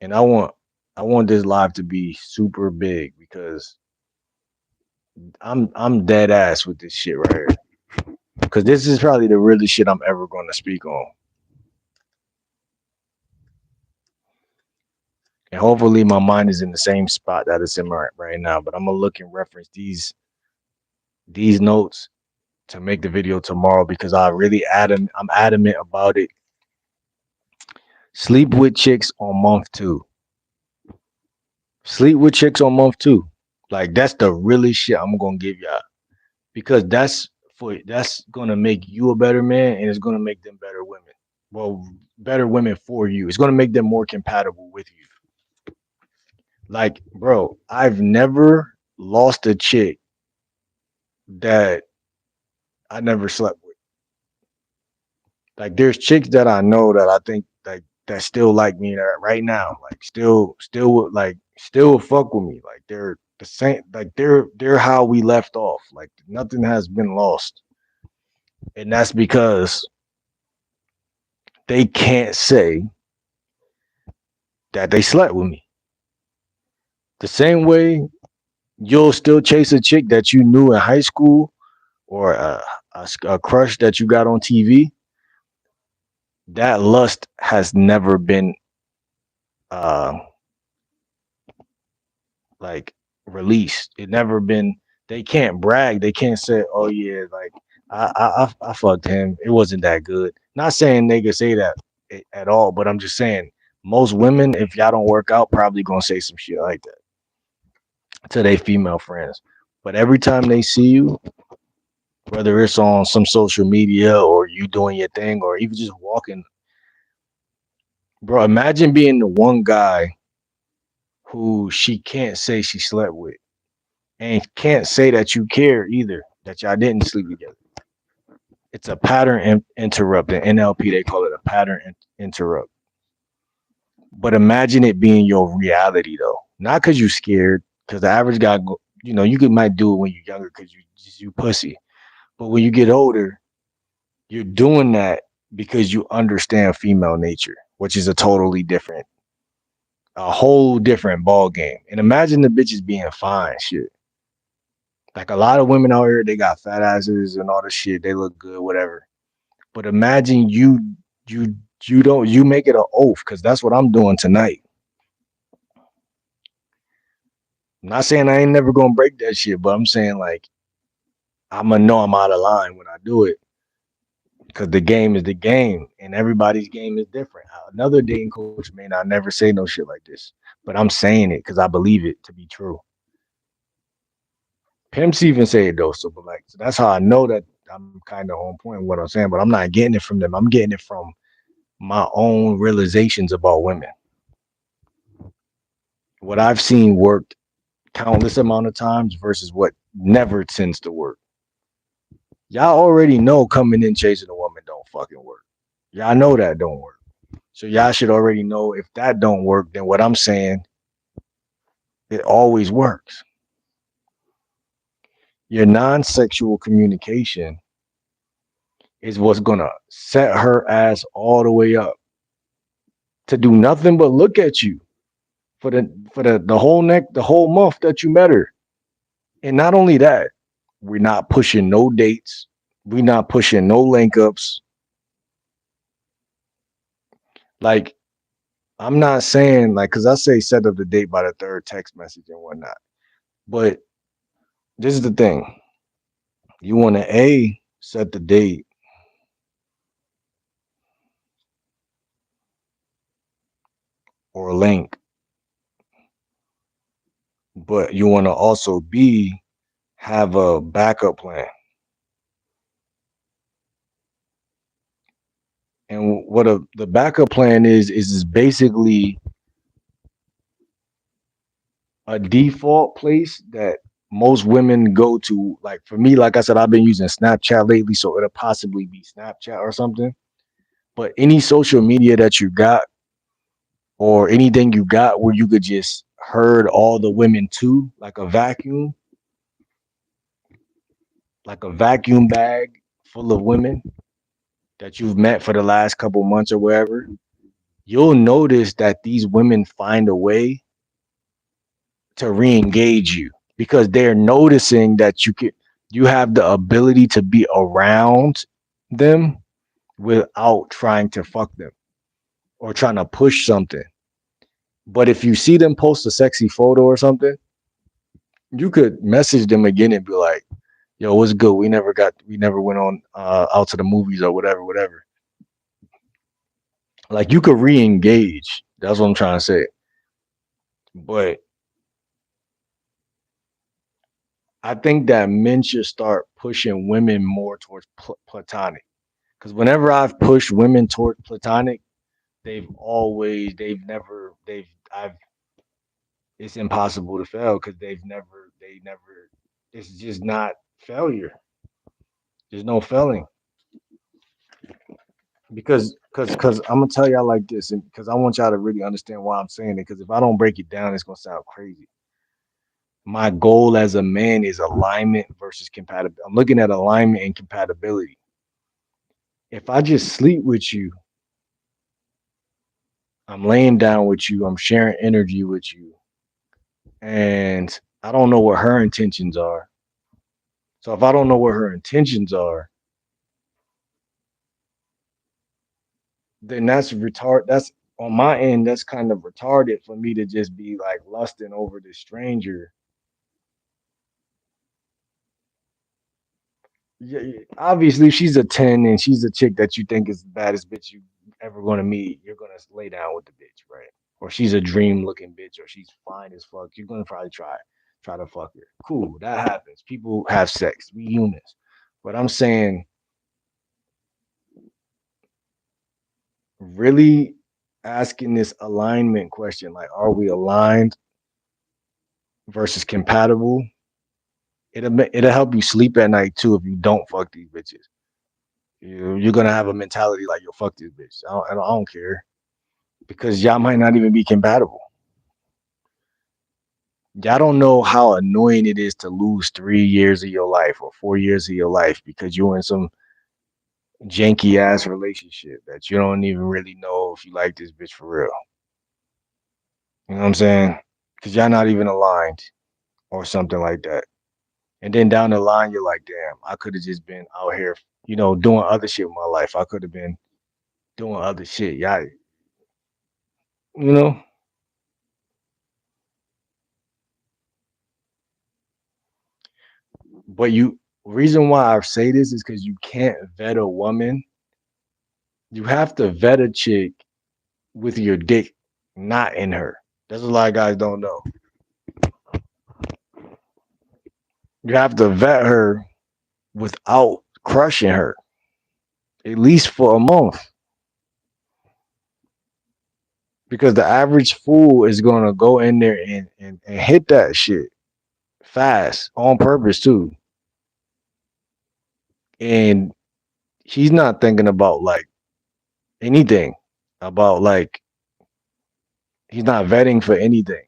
And I want this live to be super big because I'm dead ass with this shit right here. Because this is probably the realest shit I'm ever going to speak on. And hopefully my mind is in the same spot that it's in right now. But I'm gonna look and reference these notes to make the video tomorrow because I'm adamant about it. Sleep with chicks on month 2. Sleep with chicks on month 2. Like that's the realest shit I'm gonna give y'all because that's gonna make you a better man and it's gonna make them better women. Well, better women for you. It's gonna make them more compatible with you. Like, bro, I've never lost a chick that I never slept with. Like, there's chicks that I know that I think like that still like me right now. Like, still would fuck with me. Like, they're the same. Like, they're how we left off. Like, nothing has been lost, and that's because they can't say that they slept with me. The same way you'll still chase a chick that you knew in high school or a crush that you got on TV. That lust has never been uh like released. It never been. They can't brag. They can't say, "Oh yeah, like I fucked him. It wasn't that good." Not saying they could say that at all, but I'm just saying most women, if y'all don't work out, probably gonna say some shit like that to their female friends. But every time they see you, whether it's on some social media or you doing your thing or even just walking, bro, imagine being the one guy who she can't say she slept with and can't say that you care either, that y'all didn't sleep together. It's a pattern interrupt. In NLP, they call it a pattern interrupt. But imagine it being your reality though, not because you scared. Because the average guy, you could might do it when you're younger because you pussy. But when you get older, you're doing that because you understand female nature, which is a whole different ball game. And imagine the bitches being fine, shit. Like a lot of women out here, they got fat asses and all this shit. They look good, whatever. But imagine you you make it an oath because that's what I'm doing tonight. I'm not saying I ain't never gonna break that shit, but I'm saying like I'm gonna know I'm out of line when I do it because the game is the game and everybody's game is different. Another dating coach may not never say no shit like this, but I'm saying it because I believe it to be true. Pimps even say it though, so but like so that's how I know that I'm kind of on point with what I'm saying, but I'm not getting it from them. I'm getting it from my own realizations about women. What I've seen worked countless amount of times versus what never tends to work. Y'all already know coming in chasing a woman don't fucking work. Y'all know that don't work. So y'all should already know if that don't work, then what I'm saying, it always works. Your non-sexual communication is what's gonna set her ass all the way up to do nothing but look at you for the whole month that you met her. And not only that, we're not pushing no dates. We're not pushing no link ups. Like, I'm not saying like, cause I say set up the date by the third text message and whatnot. But this is the thing. You want to set the date or link, but you want to also have a backup plan. And what the backup plan is basically a default place that most women go to. Like for me, like I said, I've been using Snapchat lately, so it'll possibly be Snapchat or something. But any social media that you got or anything you got where you could just herd all the women to, like a vacuum bag full of women that you've met for the last couple months or wherever, you'll notice that these women find a way to re-engage you because they're noticing that you have the ability to be around them without trying to fuck them or trying to push something. But if you see them post a sexy photo or something, you could message them again and be like, "Yo, what's good? We never went on out to the movies or whatever." Like you could re-engage. That's what I'm trying to say. But I think that men should start pushing women more towards platonic. Because whenever I've pushed women towards platonic, they've never, I've, it's impossible to fail because they never, it's just not failure. There's no failing. Because I'm gonna tell y'all like this, and because I want y'all to really understand why I'm saying it. Because if I don't break it down, it's gonna sound crazy. My goal as a man is alignment versus compatibility. I'm looking at alignment and compatibility. If I just sleep with you, I'm laying down with you, I'm sharing energy with you, and I don't know what her intentions are. So if I don't know what her intentions are, then that's retard. That's on my end. That's kind of retarded for me to just be like lusting over this stranger. Yeah, yeah, obviously, if she's a 10 and she's a chick that you think is the baddest bitch you ever gonna meet, you're gonna lay down with the bitch, right? Or she's a dream looking bitch, or she's fine as fuck. You're gonna probably try to fuck her. Cool, that happens. People have sex. We humans. But I'm saying, really asking this alignment question, like, are we aligned versus compatible? It'll help you sleep at night too if you don't fuck these bitches. You're gonna have a mentality like, yo, fuck this bitch. I don't care because y'all might not even be compatible. Y'all don't know how annoying it is to lose 3 years of your life or 4 years of your life because you're in some janky ass relationship that you don't even really know if you like this bitch for real. You know what I'm saying? Because y'all not even aligned or something like that. And then down the line, you're like, damn, I could have just been out here, doing other shit with my life. I could have been doing other shit. Yeah, you know. But reason why I say this is because you can't vet a woman. You have to vet a chick with your dick not in her. That's what a lot of guys don't know. You have to vet her without crushing her, at least for a month. Because the average fool is gonna go in there and hit that shit fast on purpose too. And he's not thinking about like anything about like he's not vetting for anything.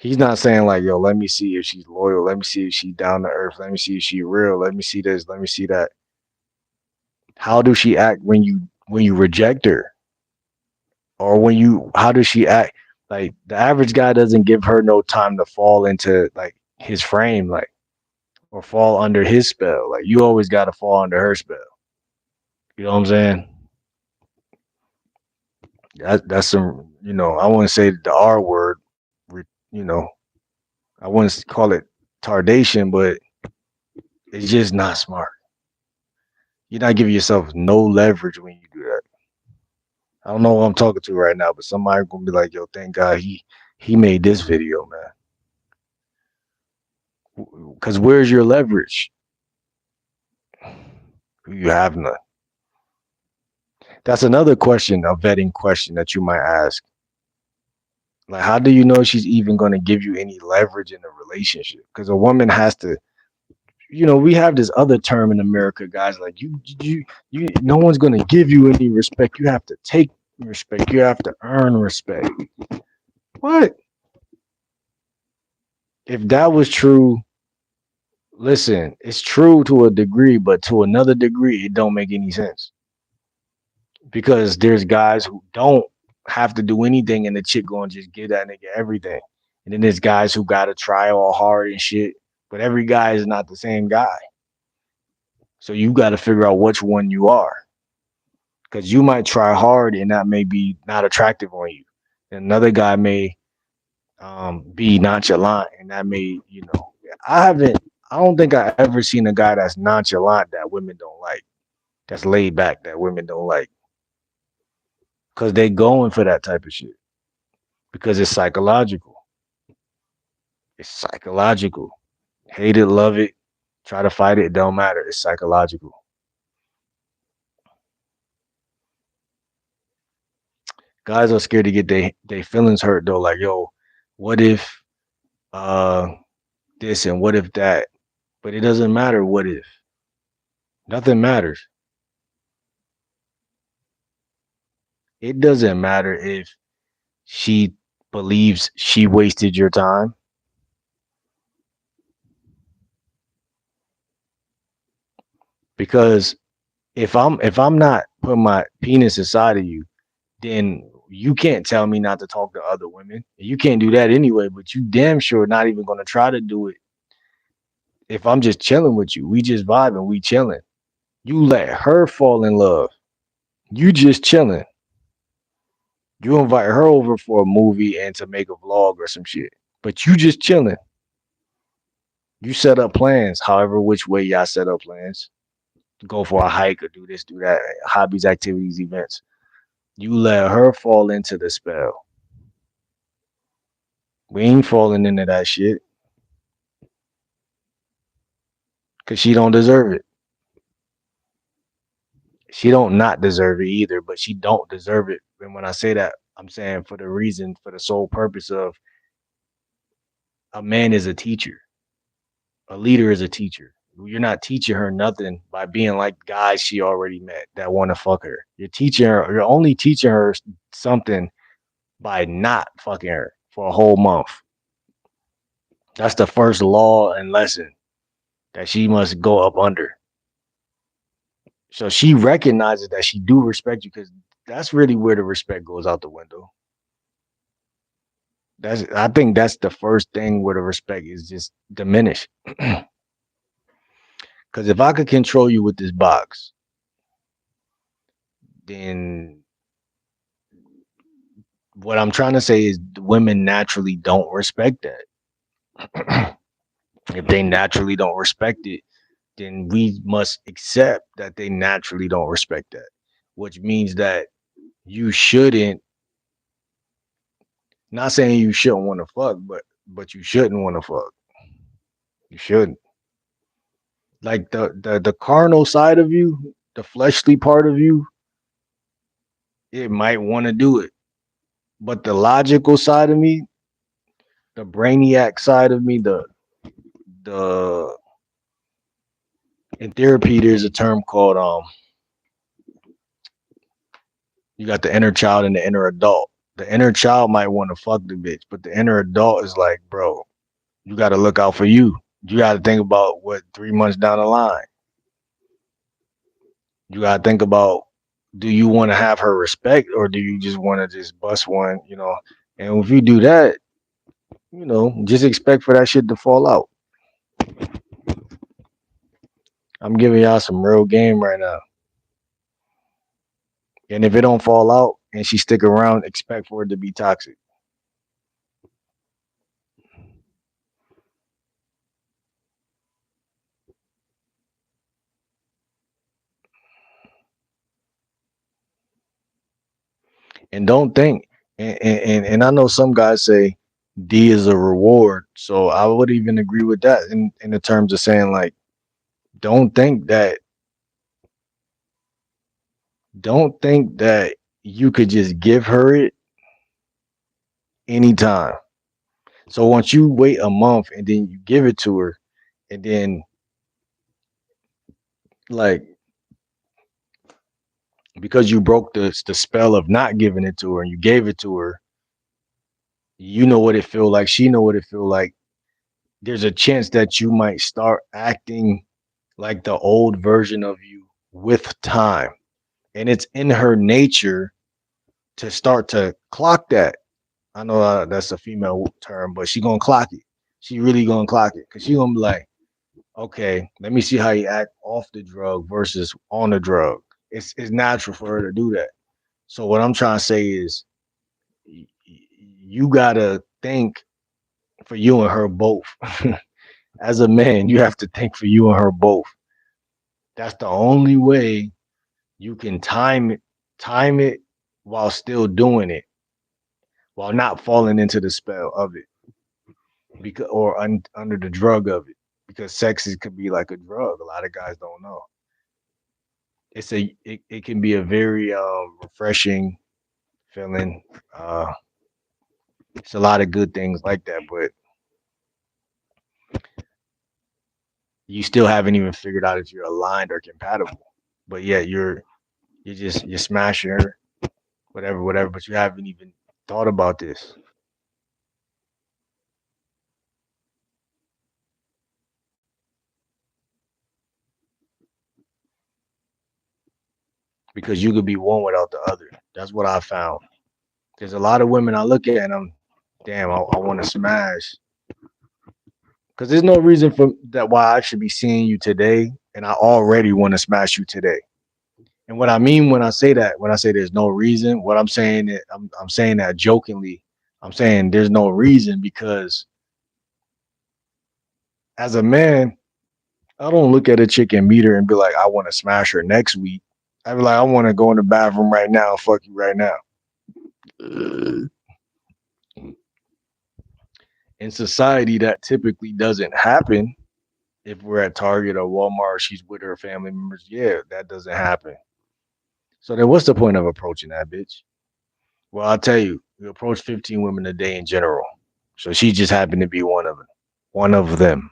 He's not saying like, yo, let me see if she's loyal. Let me see if she's down to earth. Let me see if she's real. Let me see this. Let me see that. How does she act when you reject her? Or how does she act? Like the average guy doesn't give her no time to fall into like his frame, like or fall under his spell. Like you always gotta fall under her spell. You know what I'm saying? That's some, I wouldn't say the R word, you know, I wouldn't call it tardation, but it's just not smart. You're not giving yourself no leverage when you do that. I don't know who I'm talking to right now, but somebody gonna be like, "Yo, thank God he made this video, man." Because where's your leverage? You have none. That's another question, a vetting question that you might ask. Like, how do you know she's even going to give you any leverage in a relationship? Because a woman has to, we have this other term in America, guys. Like, no one's going to give you any respect. You have to take respect. You have to earn respect. What? If that was true, listen, it's true to a degree, but to another degree, it don't make any sense because there's guys who don't have to do anything and the chick going to just give that nigga everything. And then there's guys who got to try all hard and shit, but every guy is not the same guy. So you got to figure out which one you are because you might try hard and that may be not attractive on you. Another guy may be nonchalant and that may, I haven't, I don't think I ever seen a guy that's nonchalant that women don't like, that's laid back that women don't like because they going for that type of shit because it's psychological. It's psychological. Hate it, love it, try to fight it. It don't matter. It's psychological. Guys are scared to get their feelings hurt though. Like, yo, what if uh this and what if that? But it doesn't matter what if. Nothing matters. It doesn't matter if she believes she wasted your time. Because if I'm not putting my penis inside of you, then you can't tell me not to talk to other women. You can't do that anyway, but you damn sure not even gonna try to do it if I'm just chilling with you. We just vibing, we chilling. You let her fall in love. You just chilling. You invite her over for a movie and to make a vlog or some shit. But you just chilling. You set up plans, however which way y'all set up plans. Go for a hike or do this, do that, hobbies, activities, events. You let her fall into the spell. We ain't falling into that shit because she don't deserve it. She don't not deserve it either, but she don't deserve it. And when I say that, I'm saying for the reason, for the sole purpose of a man is a teacher, a leader is a teacher. You're not teaching her nothing by being like guys she already met that want to fuck her. You're teaching her. You're only teaching her something by not fucking her for a whole month. That's the first law and lesson that she must go up under. So she recognizes that she do respect you because that's really where the respect goes out the window. I think that's the first thing where the respect is just diminished. Because if I could control you with this box, then what I'm trying to say is women naturally don't respect that. If they naturally don't respect it, then we must accept that they naturally don't respect that, which means that you shouldn't, not saying you shouldn't want to fuck, but you shouldn't want to fuck. You shouldn't. Like the carnal side of you, the fleshly part of you, it might want to do it. But the logical side of me, the brainiac side of me, the in therapy there's a term called you got the inner child and the inner adult. The inner child might want to fuck the bitch, but the inner adult is like, bro, you got to look out for you. You got to think about what 3 months down the line. You got to think about, do you want to have her respect or do you just want to just bust one, you know? And if you do that, you know, just expect for that shit to fall out. I'm giving y'all some real game right now. And if it don't fall out and she stick around, expect for it to be toxic. And don't think, and I know some guys say D is a reward. So I would even agree with that in the terms of saying like, don't think that don't think that you could just give her it anytime. So once you wait a month and then you give it to her, and then like because you broke the spell of not giving it to her and you gave it to her, you know what it feel like. She know what it feel like. There's a chance that you might start acting like the old version of you with time, and it's in her nature to start to clock that. I know that's a female term, but she gonna clock it. She really gonna clock it because she gonna be like, okay, let me see how you act off the drug versus on the drug. It's natural for her to do that. So what I'm trying to say is, you gotta think for you and her both. As a man, you have to think for you and her both. That's the only way you can time it while still doing it, while not falling into the spell of it, because or under the drug of it. because could be like a drug. A lot of guys don't know. It can be a very refreshing feeling. Uh, it's a lot of good things like that, but you still haven't even figured out if you're aligned or compatible. But yeah, you're smashing her, whatever. But you haven't even thought about this because you could be one without the other. That's what I found. There's a lot of women I look at and I'm, damn, I want to smash. Because there's no reason for that why I should be seeing you today, and I already want to smash you today. And what I mean when I say that, when I say there's no reason, what I'm saying is I'm saying that jokingly. I'm saying there's no reason because as a man, I don't look at a chick and meet her and be like, I want to smash her next week. I be like, I want to go in the bathroom right now and fuck you right now. In society, that typically doesn't happen. If we're at Target or Walmart, she's with her family members. Yeah, that doesn't happen. So then, what's the point of approaching that bitch? Well, I'll tell you, you approach 15 women a day in general. So she just happened to be one of them. One of them.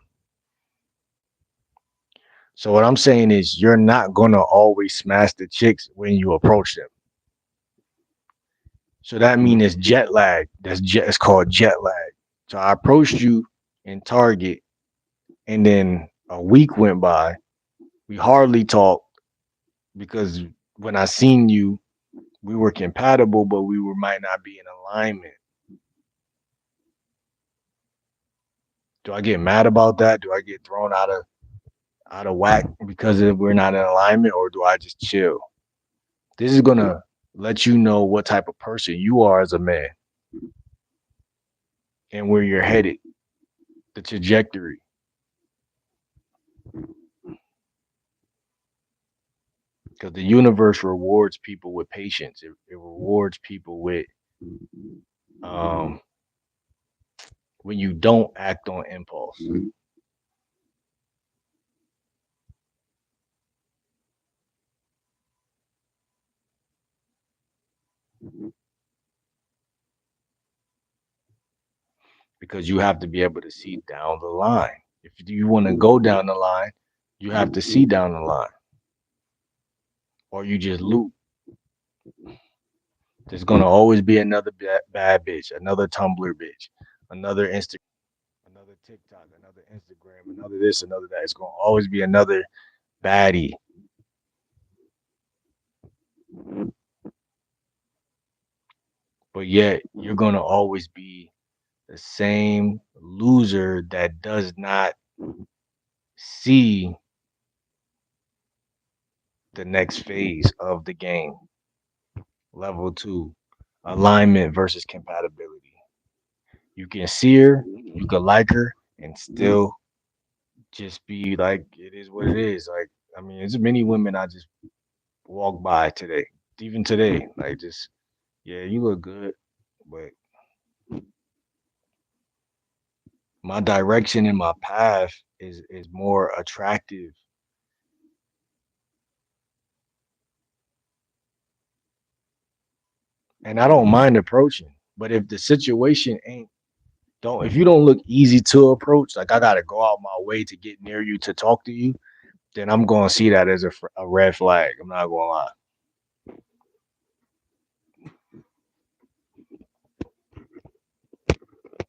So what I'm saying is, you're not gonna always smash the chicks when you approach them. So that means it's jet lag. It's called jet lag. So I approached you in Target, and then a week went by. We hardly talked because when I seen you, we were compatible, but we were might not be in alignment. Do I get mad about that? Do I get thrown out of whack because we're not in alignment, or do I just chill? This is gonna let you know what type of person you are as a man and where you're headed, the trajectory. Because the universe rewards people with patience. It rewards people with um, when you don't act on impulse. Because you have to be able to see down the line. If you want to go down the line, you have to see down the line, or you just loop. There's gonna always be another bad bitch, another Tumblr bitch, another Instagram, another TikTok, another Instagram, another this, another that. It's gonna always be another baddie. But yet you're gonna always be the same loser that does not see the next phase of the game. Level two, alignment versus compatibility. You can see her, you can like her, and still just be like, it is what it is. Like, I mean, there's many women I just walk by today, even today. Like, just, yeah, you look good, but my direction and my path is more attractive, and I don't mind approaching. But if the situation ain't don't if you don't look easy to approach, like I gotta go out my way to get near you to talk to you, then I'm gonna see that as a red flag. I'm not gonna lie.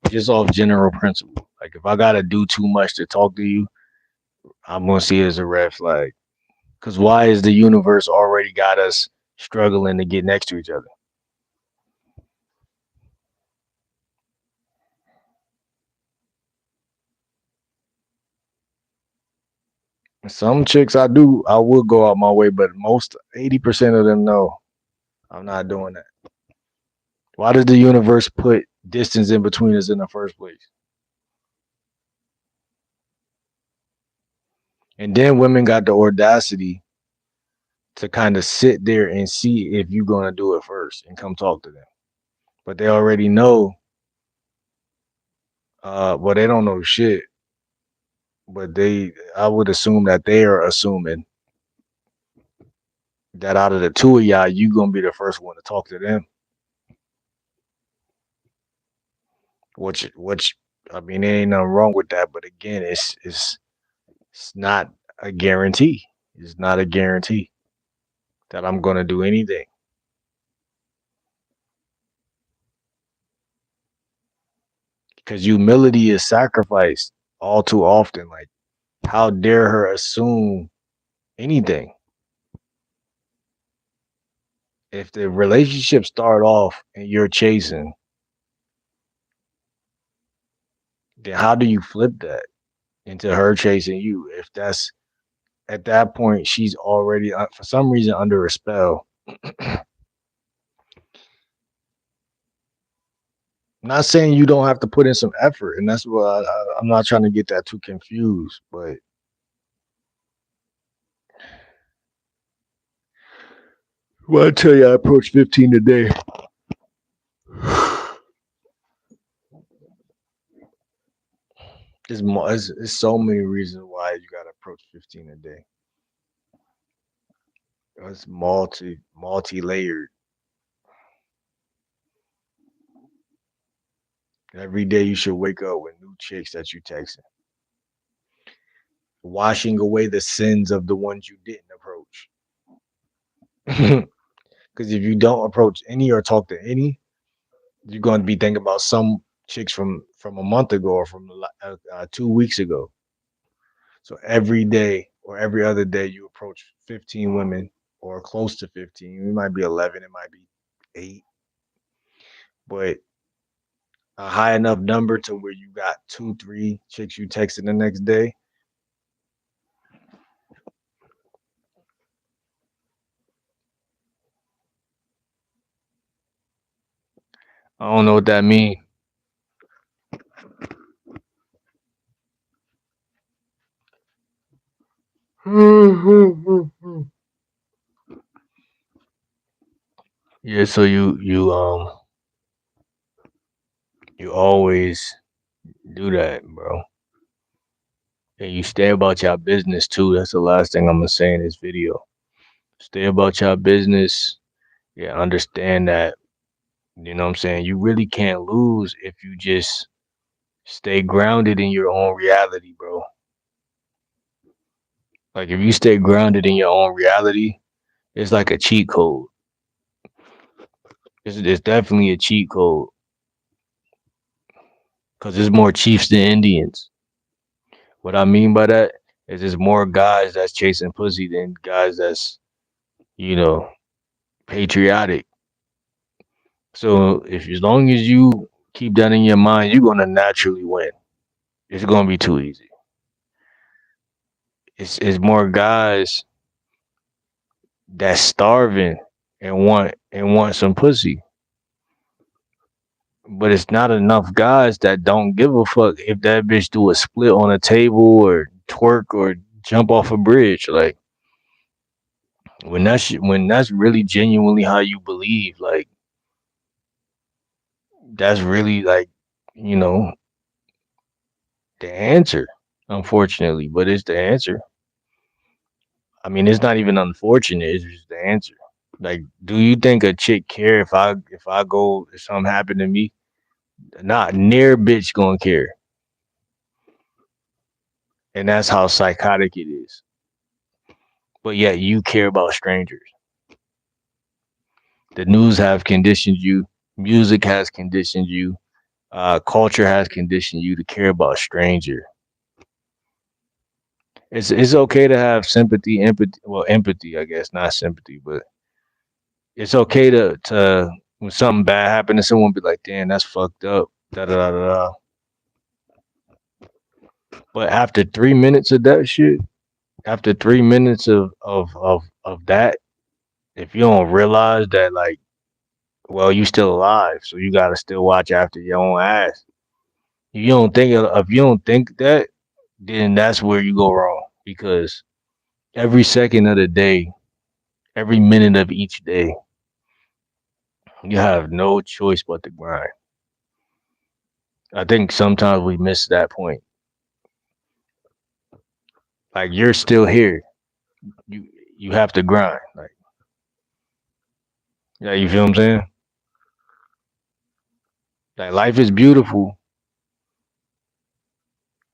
Just off general principle. Like if I gotta do too much to talk to you, I'm gonna see it as a red flag. Cause why is the universe already got us struggling to get next to each other? Some chicks I would go out my way, but most 80% of them no. I'm not doing that. Why does the universe put distance in between us in the first place? And then women got the audacity to kind of sit there and see if you're gonna do it first and come talk to them. But they already know, well, they don't know shit. but I would assume that they are assuming that out of the two of y'all, you gonna be the first one to talk to them. Which I mean, there ain't nothing wrong with that, but again, it's not a guarantee. It's not a guarantee that I'm gonna do anything. Because humility is sacrificed all too often. Like, how dare her assume anything? If the relationship start off and you're chasing, then how do you flip that into her chasing you? If that's at that point she's already for some reason under a spell. I'm not saying you don't have to put in some effort, and that's what I'm not trying to get that too confused. But well, I tell you, I approach 15 a day. It's so many reasons why you got to approach 15 a day. It's multi layered. Every day you should wake up with new chicks that you texting, washing away the sins of the ones you didn't approach. Because if you don't approach any or talk to any, you're going to be thinking about some chicks from a month ago or from 2 weeks ago. So every day or every other day, you approach 15 women or close to 15. It might be 11, it might be 8, but a high enough number to where you got 2, 3 chicks you texted the next day. I don't know what that means. Yeah, so you always do that, bro. And you stay about your business too. That's the last thing I'm gonna say in this video. Stay about your business. Yeah, understand that, you know what I'm saying? You really can't lose if you just stay grounded in your own reality, bro. Like if you stay grounded in your own reality, it's like a cheat code. It's definitely a cheat code because there's more chiefs than Indians. What I mean by that is there's more guys that's chasing pussy than guys that's, you know, patriotic. So if as long as you keep that in your mind, you're gonna naturally win. It's gonna be too easy. It's more guys that's starving and want some pussy. But it's not enough guys that don't give a fuck if that bitch do a split on a table or twerk or jump off a bridge. Like when that's really genuinely how you believe, like that's really like, you know, the answer. Unfortunately, but it's the answer. I mean, it's not even unfortunate. It's just the answer. Like, do you think a chick care if I go if something happened to me? Not near bitch gonna care, and that's how psychotic it is. But yet you care about strangers. The news have conditioned you. Music has conditioned you. Culture has conditioned you to care about stranger. It's okay to have sympathy, empathy. Well, empathy, I guess, not sympathy, but it's okay to when something bad happened to someone, be like, damn, that's fucked up. Da da da da. Da. But after 3 minutes of that shit, after 3 minutes of that, if you don't realize that, like, well, you still alive, so you gotta still watch after your own ass. If you don't think that, then that's where you go wrong. Because every second of the day, every minute of each day, you have no choice but to grind. I think sometimes we miss that point. Like you're still here. You you have to grind. Like yeah, you feel what I'm saying? Like life is beautiful,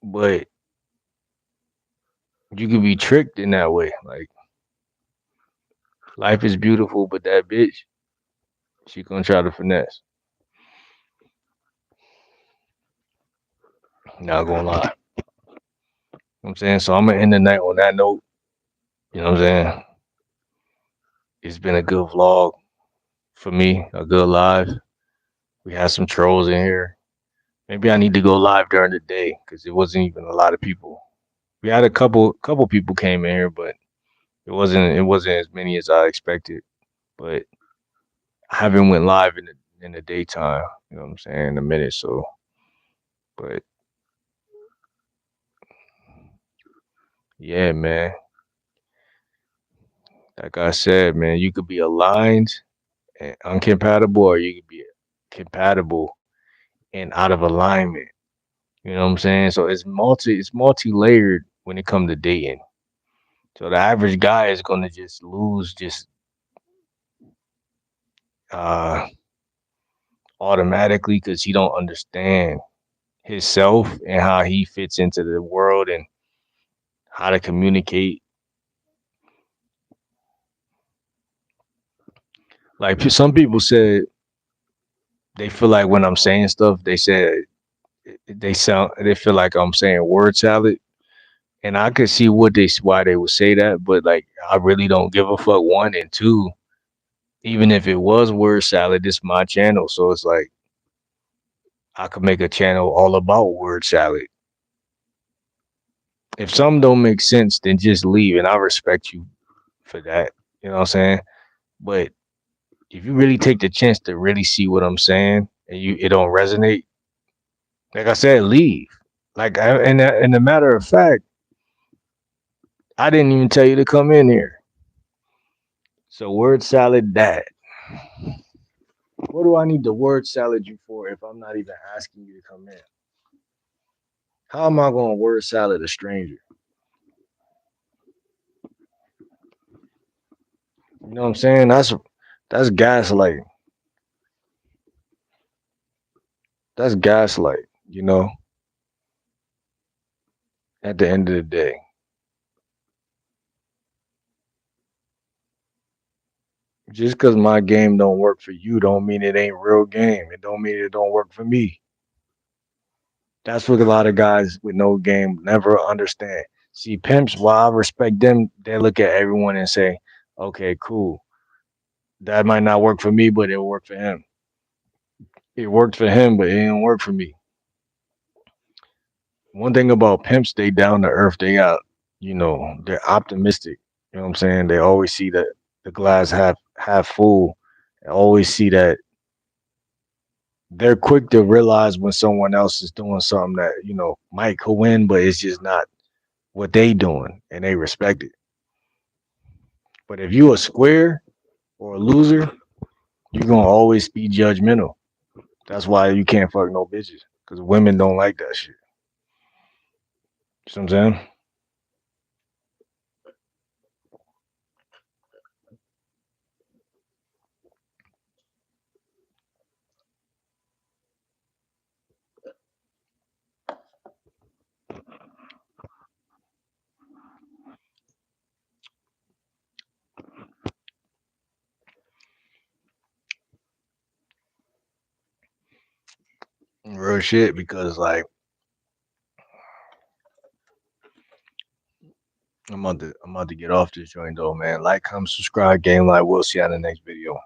but you could be tricked in that way. Like life is beautiful, but that bitch, she gonna try to finesse. Not gonna lie. You know what I'm saying? So I'm gonna end the night on that note. You know what I'm saying? It's been a good vlog for me, a good live. We had some trolls in here. Maybe I need to go live during the day because it wasn't even a lot of people. We had a couple people came in here, but it wasn't as many as I expected. But I haven't went live in the daytime. You know what I'm saying? In a minute, so but yeah, man. Like I said, man, you could be aligned and uncompatible, or you could be compatible and out of alignment. You know what I'm saying? So it's multi layered when it comes to dating. So the average guy is gonna just lose just uh automatically because he don't understand himself and how he fits into the world and how to communicate. Like some people said they feel like when I'm saying stuff, they said they feel like I'm saying word salad. And I could see why they would say that, but like I really don't give a fuck. One and two, even if it was word salad, it's my channel, so it's like I could make a channel all about word salad. If some don't make sense, then just leave, and I respect you for that. You know what I'm saying? But if you really take the chance to really see what I'm saying and it don't resonate, like I said, leave. Like and a matter of fact, I didn't even tell you to come in here. So word salad that. What do I need to word salad you for if I'm not even asking you to come in? How am I going to word salad a stranger? You know what I'm saying? That's gaslight. That's gaslight. You know, at the end of the day, just because my game don't work for you, don't mean it ain't real game. It don't mean it don't work for me. That's what a lot of guys with no game never understand. See, pimps, while I respect them, they look at everyone and say, okay, cool. That might not work for me, but it'll work for him. It worked for him, but it didn't work for me. One thing about pimps, they down to earth. They got, they're optimistic. You know what I'm saying? They always see that the glass half full. They always see that they're quick to realize when someone else is doing something that, might go in, but it's just not what they doing, and they respect it. But if you a square or a loser, you're gonna always be judgmental. That's why you can't fuck no bitches. Because women don't like that shit. You know what I'm saying? Real shit, because like I'm about to get off this joint though, man. Like, comment, subscribe, game like. We'll see you on the next video.